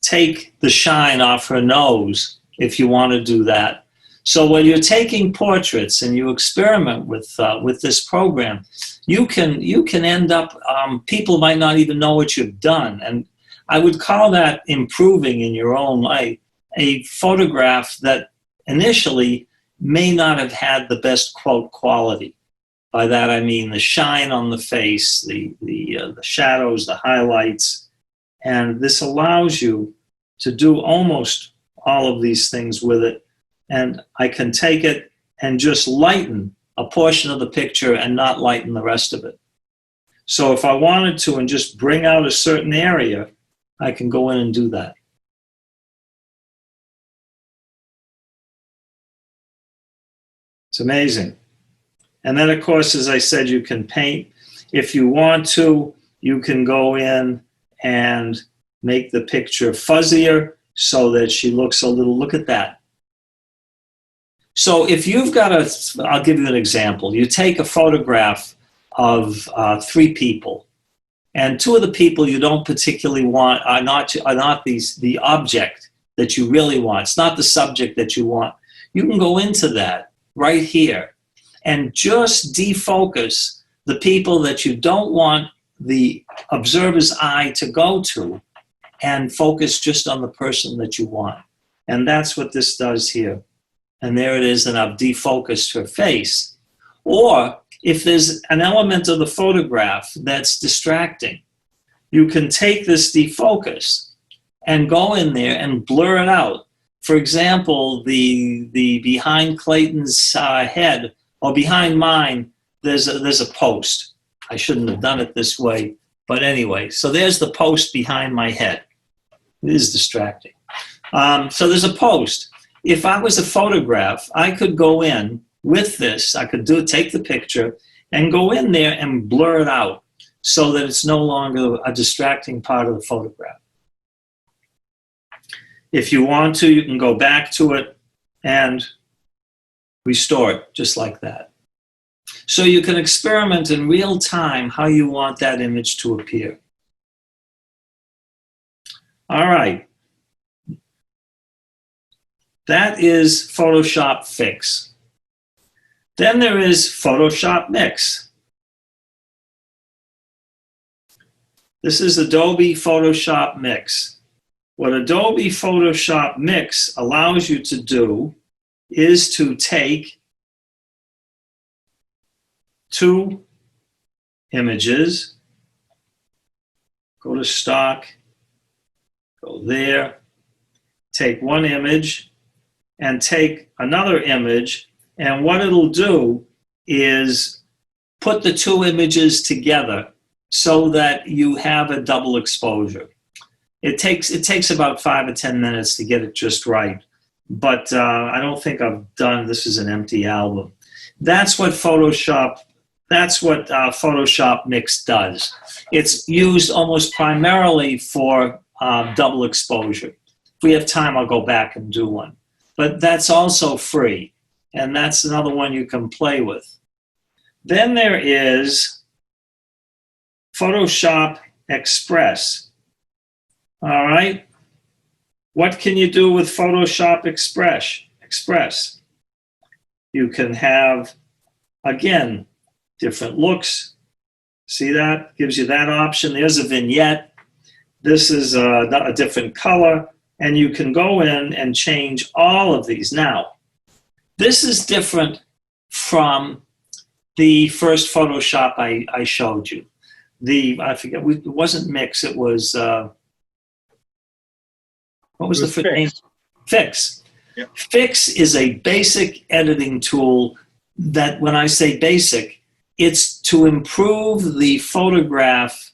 take the shine off her nose if you want to do that. So when you're taking portraits and you experiment with this program, you can end up, people might not even know what you've done. And I would call that improving in your own life. A photograph that initially may not have had the best quote quality. By that I mean the shine on the face, the shadows, the highlights. And this allows you to do almost all of these things with it. And I can take it and just lighten a portion of the picture and not lighten the rest of it. So if I wanted to and just bring out a certain area, I can go in and do that. It's amazing. And then, of course, as I said, you can paint. If you want to, you can go in and make the picture fuzzier so that she looks a little, look at that. So if you've got I'll give you an example. You take a photograph of 3 people, and 2 of the people you don't particularly want are not the object that you really want. It's not the subject that you want. You can go into that right here and just defocus the people that you don't want the observer's eye to go to, and focus just on the person that you want. And that's what this does here. And there it is, and I've defocused her face. Or if there's an element of the photograph that's distracting, you can take this defocus and go in there and blur it out. For example, the behind Clayton's head, or behind mine, there's a post. I shouldn't have done it this way, but anyway, so there's the post behind my head. It is distracting. So there's a post. If I was a photograph, I could go in with this. I could take the picture and go in there and blur it out so that it's no longer a distracting part of the photograph. If you want to, you can go back to it and restore it just like that. So you can experiment in real time how you want that image to appear. All right. That is Photoshop Fix. Then there is Photoshop Mix. This is Adobe Photoshop Mix. What Adobe Photoshop Mix allows you to do is to take 2 images, go to stock, go there, take 1 image, and take another image, and what it'll do is put the 2 images together so that you have a double exposure. It takes about 5 or 10 minutes to get it just right, but I don't think I've done, this is an empty album. That's what Photoshop Mix does. It's used almost primarily for double exposure. If we have time, I'll go back and do one. But that's also free, and that's another one you can play with. Then there is Photoshop Express. All right. What can you do with Photoshop Express? You can have, again, different looks. See that? Gives you that option. There's a vignette. This is a different color. And you can go in and change all of these. Now, this is different from the first Photoshop I showed you. I forget, it wasn't Mix, it was, what was the name? Fix. Yep. Fix is a basic editing tool that, when I say basic, it's to improve the photograph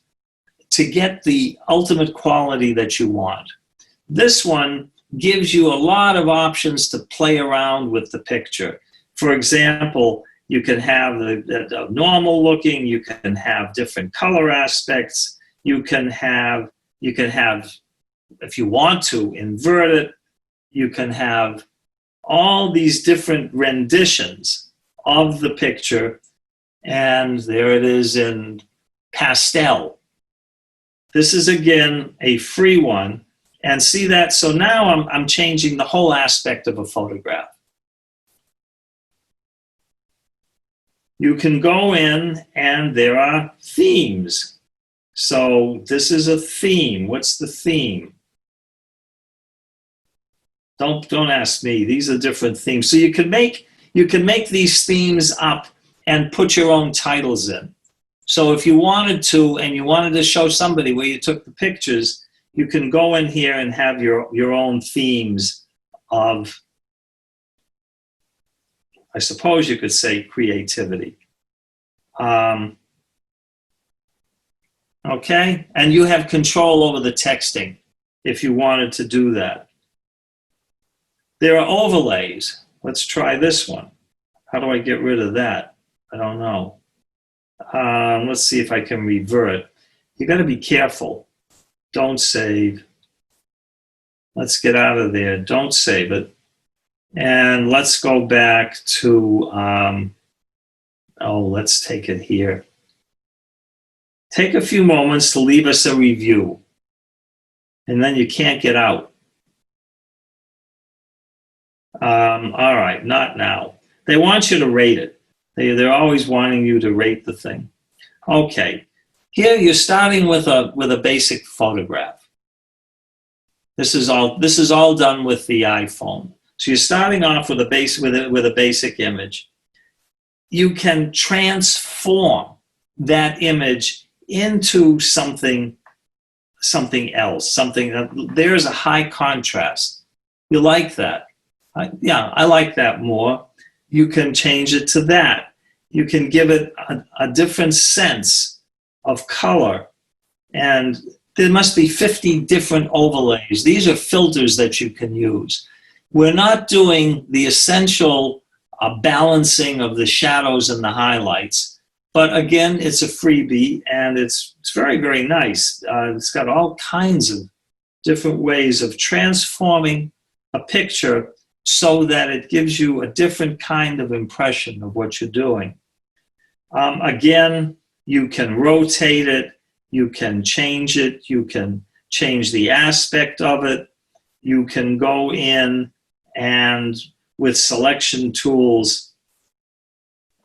to get the ultimate quality that you want. This one gives you a lot of options to play around with the picture. For example, you can have the normal looking, you can have different color aspects, you can have, if you want to, invert it, you can have all these different renditions of the picture, and there it is in pastel. This is, again, a free one. And see that? So now I'm changing the whole aspect of a photograph. You can go in and there are themes. So this is a theme. What's the theme? Don't ask me. These are different themes. So you can make these themes up and put your own titles in. So if you wanted to, and you wanted to show somebody where you took the pictures, you can go in here and have your own themes of, I suppose you could say, creativity. Okay, and you have control over the texting if you wanted to do that. There are overlays. Let's try this one. How do I get rid of that? I don't know. Let's see if I can revert. You got to be careful. Don't save. Let's get out of there. Don't save it. And let's go back to, let's take it here. Take a few moments to leave us a review. And then you can't get out. All right, not now. They want you to rate it. They're always wanting you to rate the thing. Okay, here you're starting with a basic photograph. This is all done with the iPhone. So you're starting off with a basic image. You can transform that image into something else. There's a high contrast. You like that? I like that more. You can change it to that. You can give it a different sense of color. And there must be 50 different overlays. These are filters that you can use. We're not doing the essential balancing of the shadows and the highlights. But again, it's a freebie, and it's very, very nice. It's got all kinds of different ways of transforming a picture so that it gives you a different kind of impression of what you're doing. Again, you can rotate it, you can change it, you can change the aspect of it, you can go in and with selection tools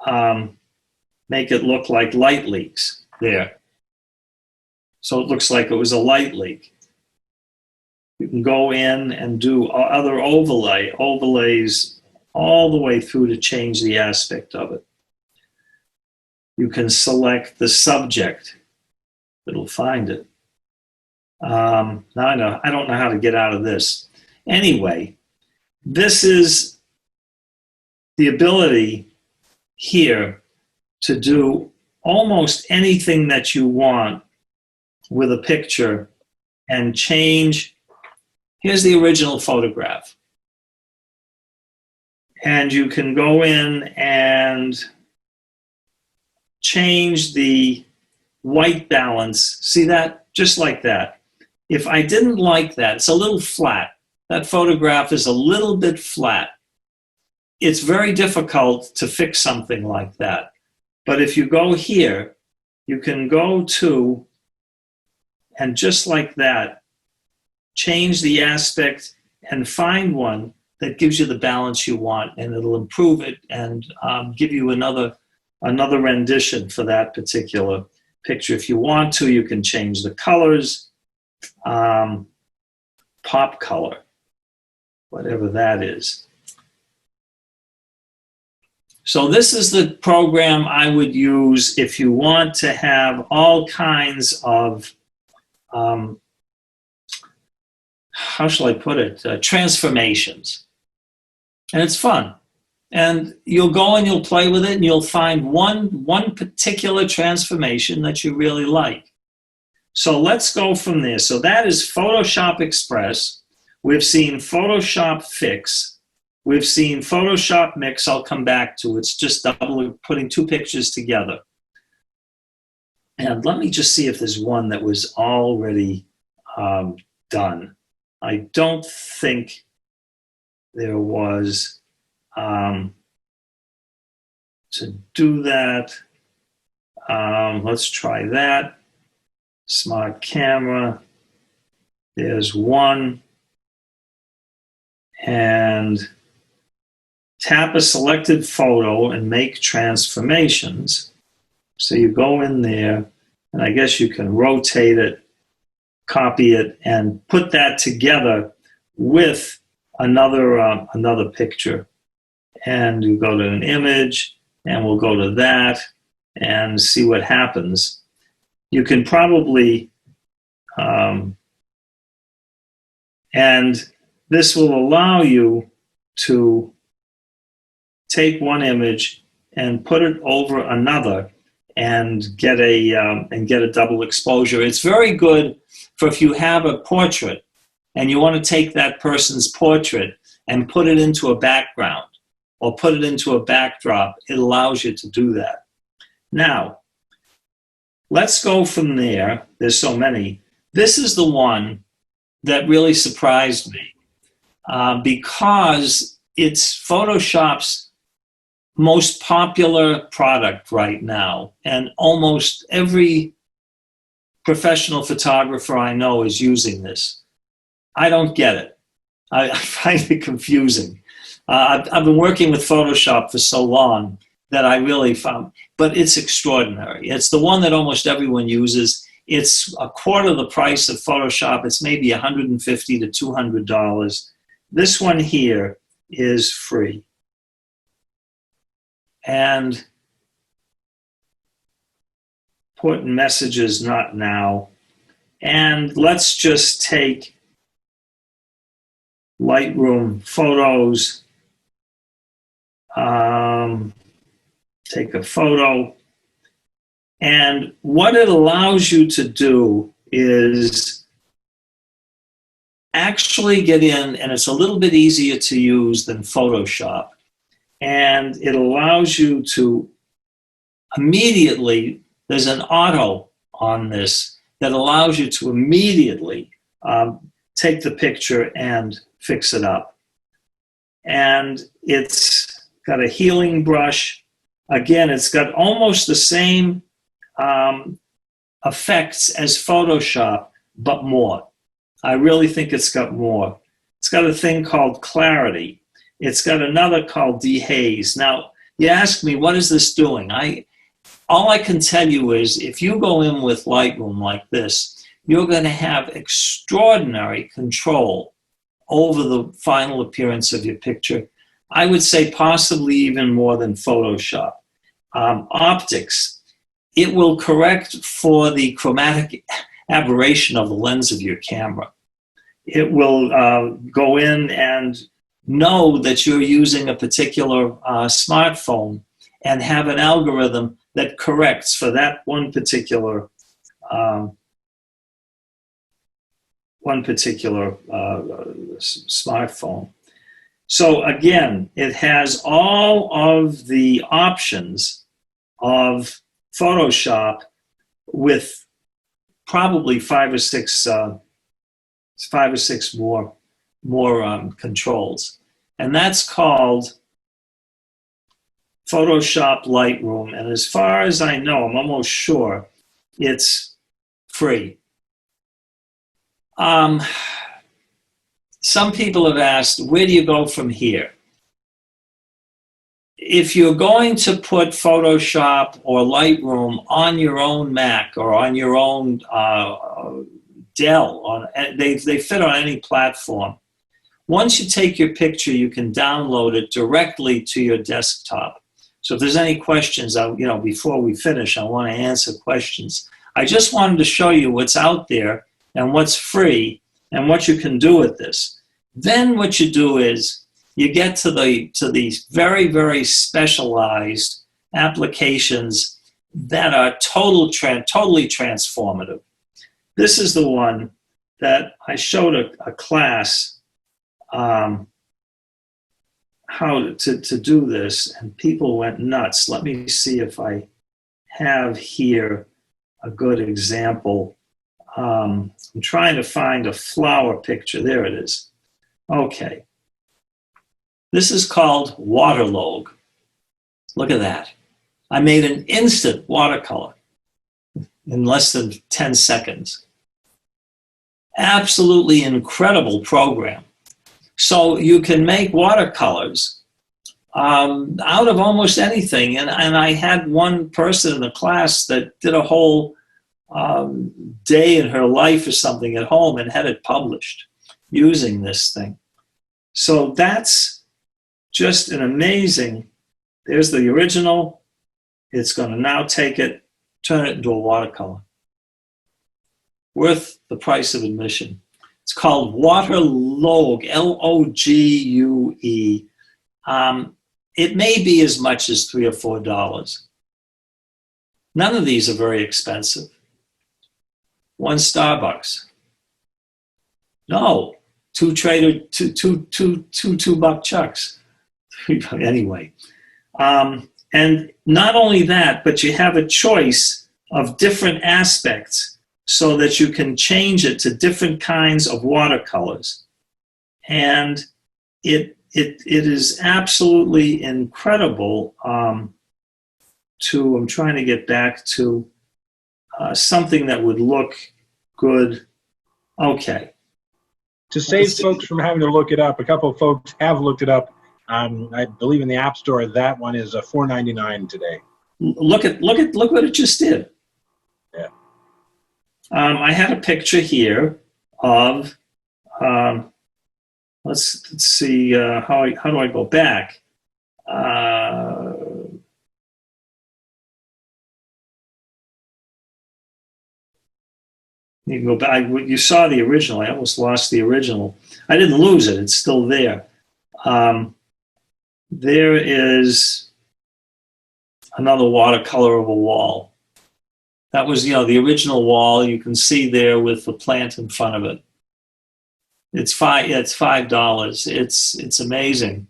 make it look like light leaks there. So it looks like it was a light leak. You can go in and do other overlays all the way through to change the aspect of it. You can select the subject. It'll find it. Now I don't know how to get out of this. Anyway, this is the ability here to do almost anything that you want with a picture and change. Here's the original photograph. And you can go in and change the white balance. See that? Just like that. If I didn't like that, it's a little flat. That photograph is a little bit flat. It's very difficult to fix something like that. But if you go here, you can go to, and just like that, change the aspect and find one that gives you the balance you want, and it'll improve it and give you another rendition for that particular picture. If you want to, you can change the colors, pop color, whatever that is. So this is the program I would use if you want to have all kinds of, how shall I put it, transformations. And it's fun. And you'll go and you'll play with it, and you'll find one particular transformation that you really like. So let's go from there. So that is Photoshop Express. We've seen Photoshop Fix. We've seen Photoshop Mix. I'll come back to. It's just putting two pictures together. And let me just see if there's one that was already done. I don't think there was. To do that, let's try that. Smart camera. There's one. And tap a selected photo and make transformations. So you go in there, and I guess you can rotate it, copy it, and put that together with another picture. And you go to an image, and we'll go to that and see what happens. You can probably, and this will allow you to take one image and put it over another and get a double exposure. It's very good for if you have a portrait and you want to take that person's portrait and put it into a background or put it into a backdrop. It allows you to do that. Now, let's go from there. There's so many. This is the one that really surprised me because it's Photoshop's most popular product right now. And almost every professional photographer I know is using this. I don't get it. I find it confusing. I've been working with Photoshop for so long that I really found, but it's extraordinary. It's the one that almost everyone uses. It's a quarter the price of Photoshop. It's maybe $150 to $200. This one here is free. And put messages not now. And let's just take Lightroom photos. Take a photo. And what it allows you to do is actually get in, and it's a little bit easier to use than Photoshop. And it allows you to immediately, there's an auto on this that allows you to immediately take the picture and fix it up. And it's got a healing brush. Again, it's got almost the same effects as Photoshop, but more. I really think it's got more. It's got a thing called clarity. It's got another called dehaze. Now, you ask me, what is this doing? All I can tell you is if you go in with Lightroom like this, you're going to have extraordinary control over the final appearance of your picture. I would say possibly even more than Photoshop. Optics, it will correct for the chromatic aberration of the lens of your camera. It will go in and know that you're using a particular smartphone and have an algorithm that corrects for that one particular smartphone. So again, it has all of the options of Photoshop with probably five or six more controls. And that's called Photoshop Lightroom. And as far as I know, I'm almost sure it's free. Some people have asked, where do you go from here? If you're going to put Photoshop or Lightroom on your own Mac or on your own Dell, they fit on any platform. Once you take your picture, you can download it directly to your desktop. So if there's any questions, before we finish, I want to answer questions. I just wanted to show you what's out there and what's free and what you can do with this. Then what you do is you get to these very, very specialized applications that are totally transformative. This is the one that I showed a class how to do this, and people went nuts. Let me see if I have here a good example. I'm trying to find a flower picture. There it is. Okay. This is called Waterlogue. Look at that. I made an instant watercolor in less than 10 seconds. Absolutely incredible program. So you can make watercolors out of almost anything. And I had one person in the class that did a whole day in her life or something at home and had it published using this thing. So that's just an amazing, there's the original. It's going to now take it, turn it into a watercolor. Worth the price of admission. It's called Waterlogue, L-O-G-U-E. It may be as much as $3 or $4. None of these are very expensive. One Starbucks. No, two $2 chucks. Anyway. And not only that, but you have a choice of different aspects so that you can change it to different kinds of watercolors. And it is absolutely incredible I'm trying to get back to something that would look good. Okay. To save folks from having to look it up, a couple of folks have looked it up. I believe in the App Store, that one is $4.99 today. Look what it just did. Yeah. I had a picture here of, let's see, how do I go back? You can go back. You saw the original. I almost lost the original. I didn't lose it. It's still there. There is another watercolor of a wall. That was, the original wall. You can see there with the plant in front of it. It's $5. It's amazing.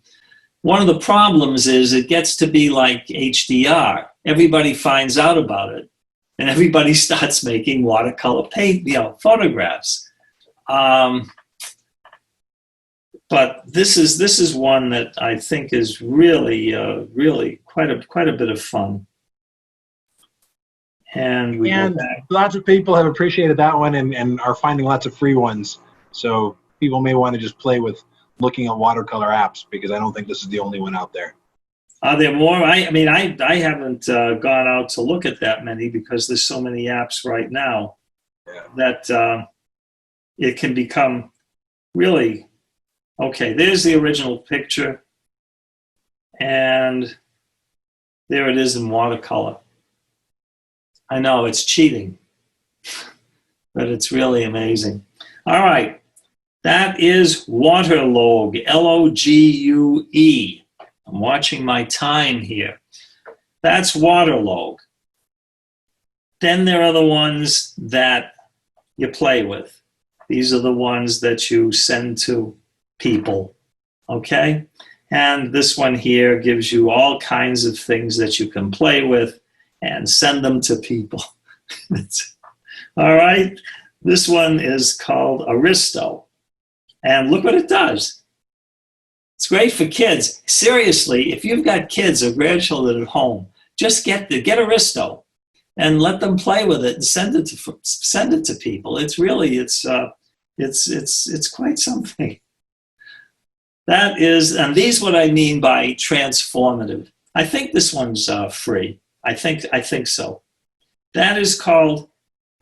One of the problems is it gets to be like HDR. Everybody finds out about it, and everybody starts making watercolor photographs. But this is one that I think is really quite a bit of fun. And lots of people have appreciated that one and are finding lots of free ones. So people may want to just play with looking at watercolor apps, because I don't think this is the only one out there. Are there more? I haven't gone out to look at that many, because there's so many apps right now that it can become really. Okay, there's the original picture, and there it is in watercolor. I know, it's cheating, but it's really amazing. All right, that is Waterlogue, L-O-G-U-E. I'm watching my time here. That's Waterlogue. Then there are the ones that you play with. These are the ones that you send to people, okay? And this one here gives you all kinds of things that you can play with and send them to people. All right, this one is called Aristo, and look what it does. It's great for kids. Seriously, if you've got kids or grandchildren at home, just get Aristo and let them play with it and send it to people. It's really it's quite something. That is, and these what I mean by transformative. I think this one's free. I think so. That is called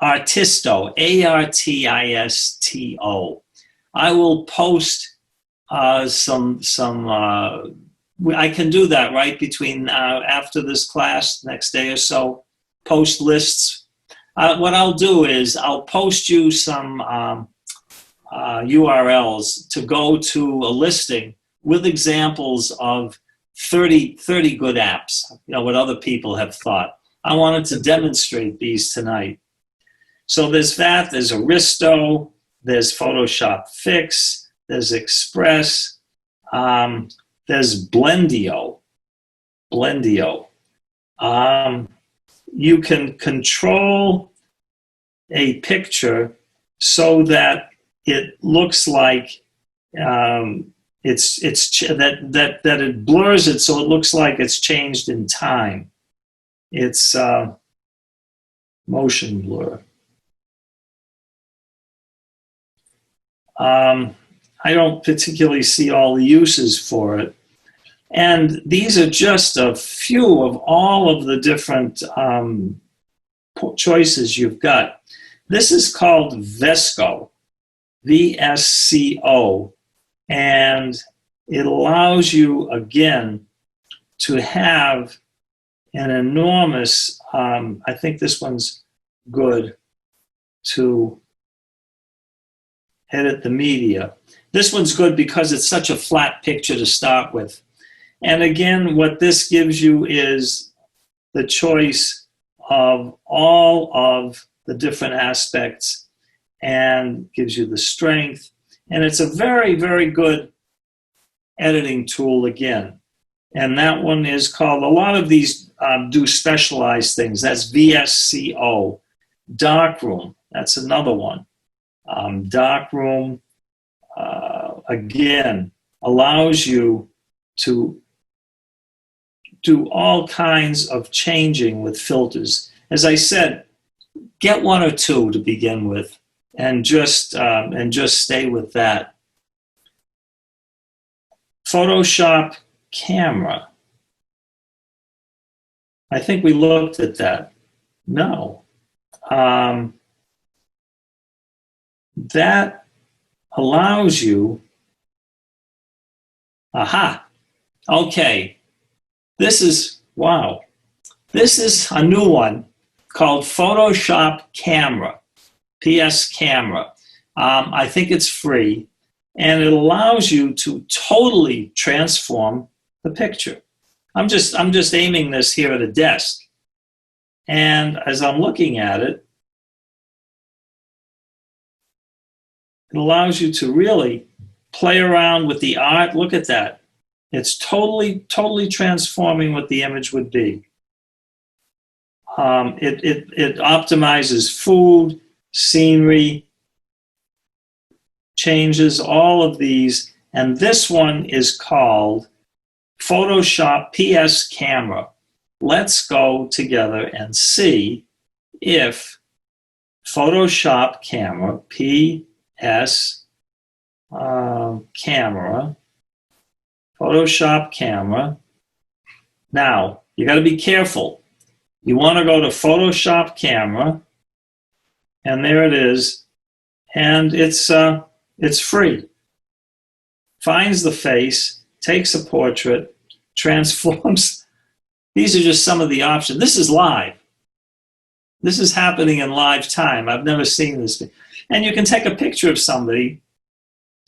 Artisto, A-R-T-I-S-T-O. I will post some. I can do that right between after this class, next day or so. Post lists. What I'll do is I'll post you some URLs to go to a listing with examples of 30 good apps, what other people have thought. I wanted to demonstrate these tonight. So there's that, there's Aristo, there's Photoshop Fix, there's Express, there's Blendio. You can control a picture so that it looks like that it blurs it so it looks like it's changed in time. It's motion blur. I don't particularly see all the uses for it. And these are just a few of all of the different choices you've got. This is called VSCO, VSCO, and it allows you, again, to have an enormous, I think this one's good, to edit the media. This one's good because it's such a flat picture to start with. And again, what this gives you is the choice of all of the different aspects and gives you the strength. And it's a very, very good editing tool again. And that one is called, a lot of these do specialized things. That's VSCO. Darkroom, that's another one. Darkroom, again, allows you to do all kinds of changing with filters. As I said, get one or two to begin with, and just stay with that. Photoshop Camera. I think we looked at that. No. That allows you. Aha. Okay. This is, wow. This is a new one called Photoshop Camera, PS Camera. I think it's free, and it allows you to totally transform the picture. I'm just aiming this here at a desk, and as I'm looking at it, it allows you to really play around with the art. Look at that. It's totally transforming what the image would be. It optimizes food, scenery, changes all of these. And this one is called Photoshop PS Camera. Let's go together and see if Photoshop Camera, PS Camera, Photoshop Camera. Now, you got to be careful. You want to go to Photoshop Camera, and there it is, and it's free. Finds the face, takes a portrait, transforms. These are just some of the options. This is live. This is happening in live time. I've never seen this. And you can take a picture of somebody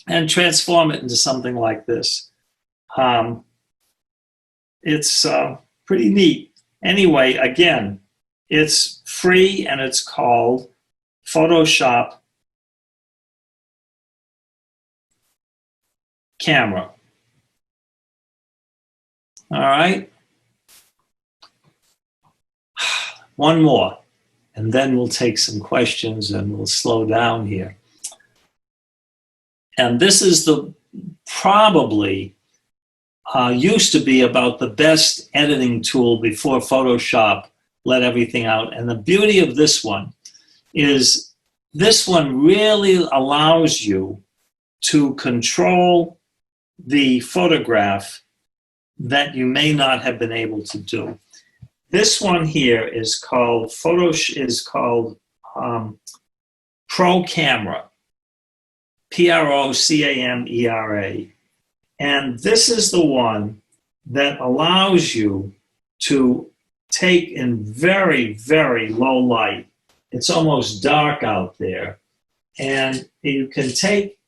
and transform it into something like this. It's pretty neat. Anyway, again, it's free and it's called Photoshop Camera. All right. One more, and then we'll take some questions and we'll slow down here. And this is the probably used to be about the best editing tool before Photoshop let everything out. And the beauty of this one is this one really allows you to control the photograph that you may not have been able to do. This one here is called Pro Camera, PROCAMERA. And this is the one that allows you to take in very, very low light. It's almost dark out there. And you can take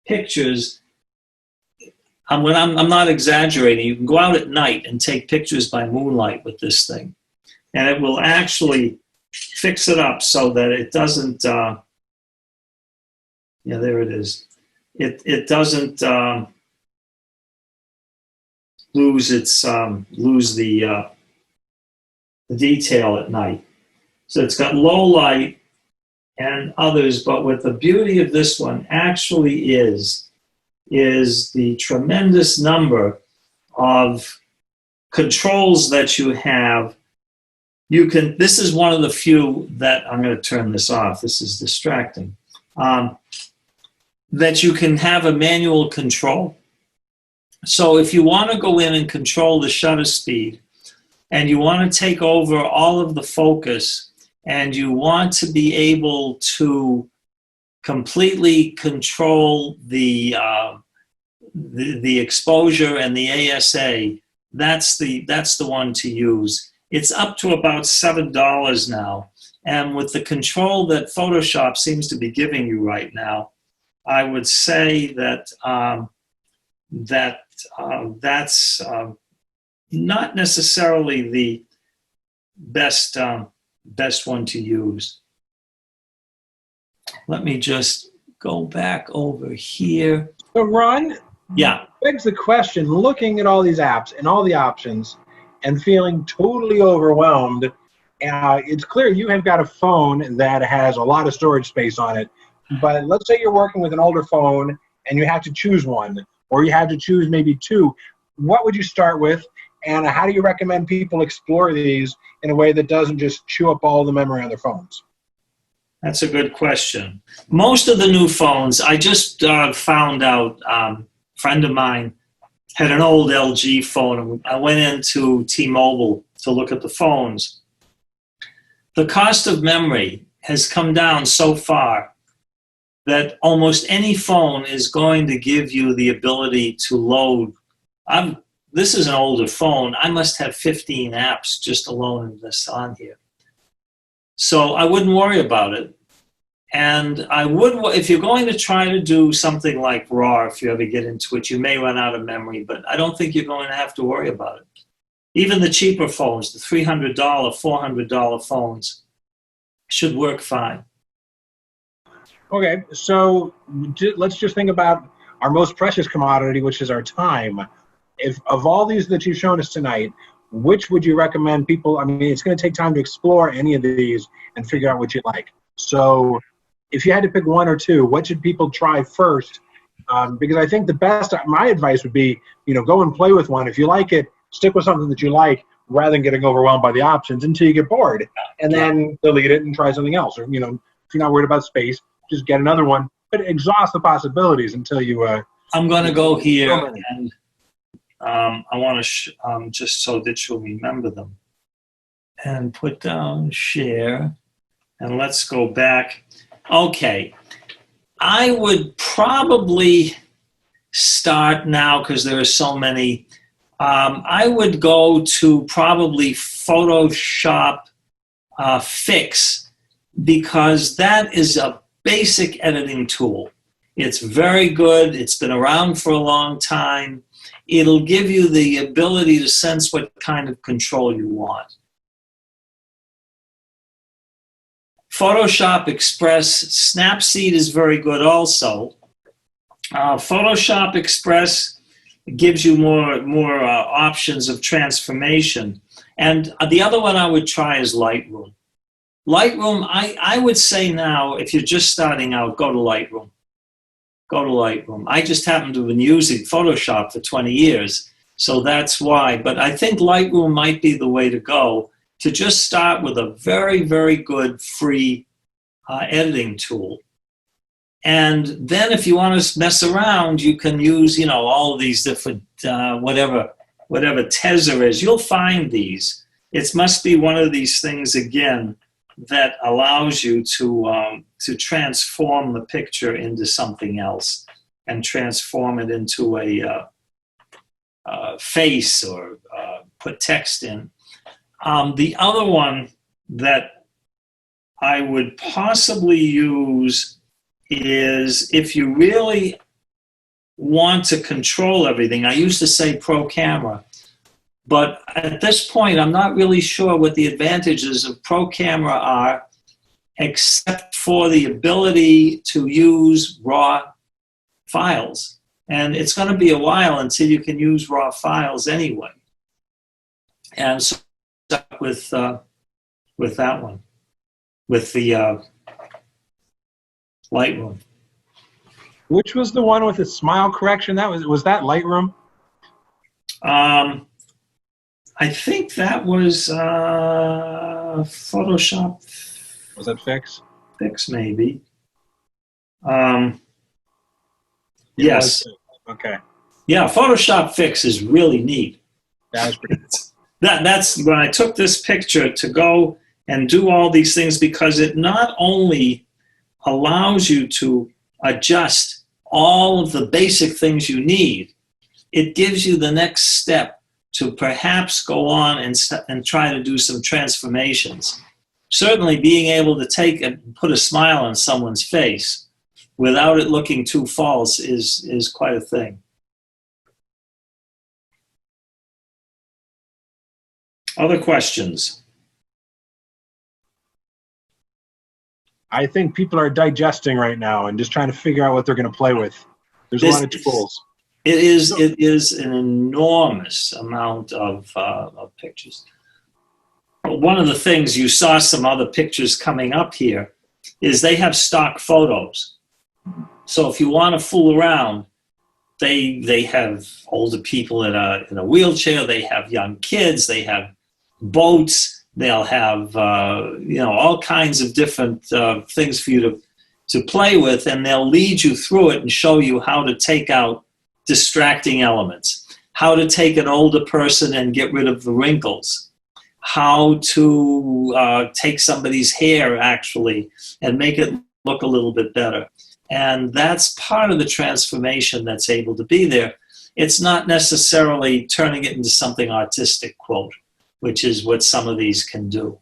pictures I'm not exaggerating. You can go out at night and take pictures by moonlight with this thing, and it will actually fix it up so that it doesn't. Yeah, there it is. It doesn't lose the detail at night. So it's got low light and others, but what the beauty of this one actually is the tremendous number of controls that you have. This is one of the few that, I'm going to turn this off, this is distracting, that you can have a manual control. So if you want to go in and control the shutter speed, and you want to take over all of the focus, and you want to be able to completely control the exposure and the ASA, that's the one to use. It's up to about $7 now, and with the control that Photoshop seems to be giving you right now, I would say that that's not necessarily the best one to use. Let me just go back over here. So Ron, yeah, begs the question, looking at all these apps and all the options and feeling totally overwhelmed, it's clear you have got a phone that has a lot of storage space on it, but let's say you're working with an older phone and you have to choose one, or you have to choose maybe two. What would you start with, and how do you recommend people explore these in a way that doesn't just chew up all the memory on their phones? That's a good question. Most of the new phones, I just found out, a friend of mine had an old LG phone. I went into T-Mobile to look at the phones. The cost of memory has come down so far that almost any phone is going to give you the ability to load. This is an older phone. I must have 15 apps just alone in this on here. So I wouldn't worry about it. And I would, if you're going to try to do something like RAW, if you ever get into it, you may run out of memory, but I don't think you're going to have to worry about it. Even the cheaper phones, the $300, $400 phones, should work fine. Okay, so let's just think about our most precious commodity, which is our time. If of all these that you've shown us tonight, which would you recommend people? I mean, it's going to take time to explore any of these and figure out what you like. So if you had to pick one or two, what should people try first? Because I think my advice would be, go and play with one. If you like it, stick with something that you like rather than getting overwhelmed by the options until you get bored, and then delete it and try something else. Or, if you're not worried about space, just get another one, but exhaust the possibilities until you. I'm going to go here, and I want to just so that you'll remember them, and put down share, and let's go back. Okay, I would probably start now because there are so many. I would go to probably Photoshop Fix, because that is a basic editing tool. It's very good. It's been around for a long time. It'll give you the ability to sense what kind of control you want. Photoshop Express, Snapseed is very good also. Photoshop Express gives you more options of transformation. And the other one I would try is Lightroom. Lightroom, I would say now, if you're just starting out, go to Lightroom. Go to Lightroom. I just happen to have been using Photoshop for 20 years, so that's why. But I think Lightroom might be the way to go, to just start with a very, very good free editing tool. And then if you want to mess around, you can use, all of these different, whatever Tezza is. You'll find these. It must be one of these things, again, that allows you to transform the picture into something else and transform it into a face or put text in. The other one that I would possibly use is, if you really want to control everything. I used to say pro camera, but at this point, I'm not really sure what the advantages of pro camera are, except for the ability to use raw files. And it's going to be a while until you can use raw files anyway. And so stuck with that one, with the Lightroom. Which was the one with the smile correction? Was that Lightroom? I think that was Photoshop. Was that Fix? Fix, maybe. Yes. Okay. Yeah, Photoshop Fix is really neat. That was pretty cool. That's when I took this picture to go and do all these things, because it not only allows you to adjust all of the basic things you need, it gives you the next step to perhaps go on and try to do some transformations. Certainly being able to take and put a smile on someone's face without it looking too false is quite a thing. Other questions? I think people are digesting right now and just trying to figure out what they're going to play with. There's a lot of tools. It is an enormous amount of pictures. One of the things, you saw some other pictures coming up here, is they have stock photos. So if you want to fool around, they have older people in a wheelchair, they have young kids, they have boats, they'll have all kinds of different things for you to play with, and they'll lead you through it and show you how to take out distracting elements, how to take an older person and get rid of the wrinkles, how to take somebody's hair actually and make it look a little bit better. And that's part of the transformation that's able to be there. It's not necessarily turning it into something artistic, quote, which is what some of these can do.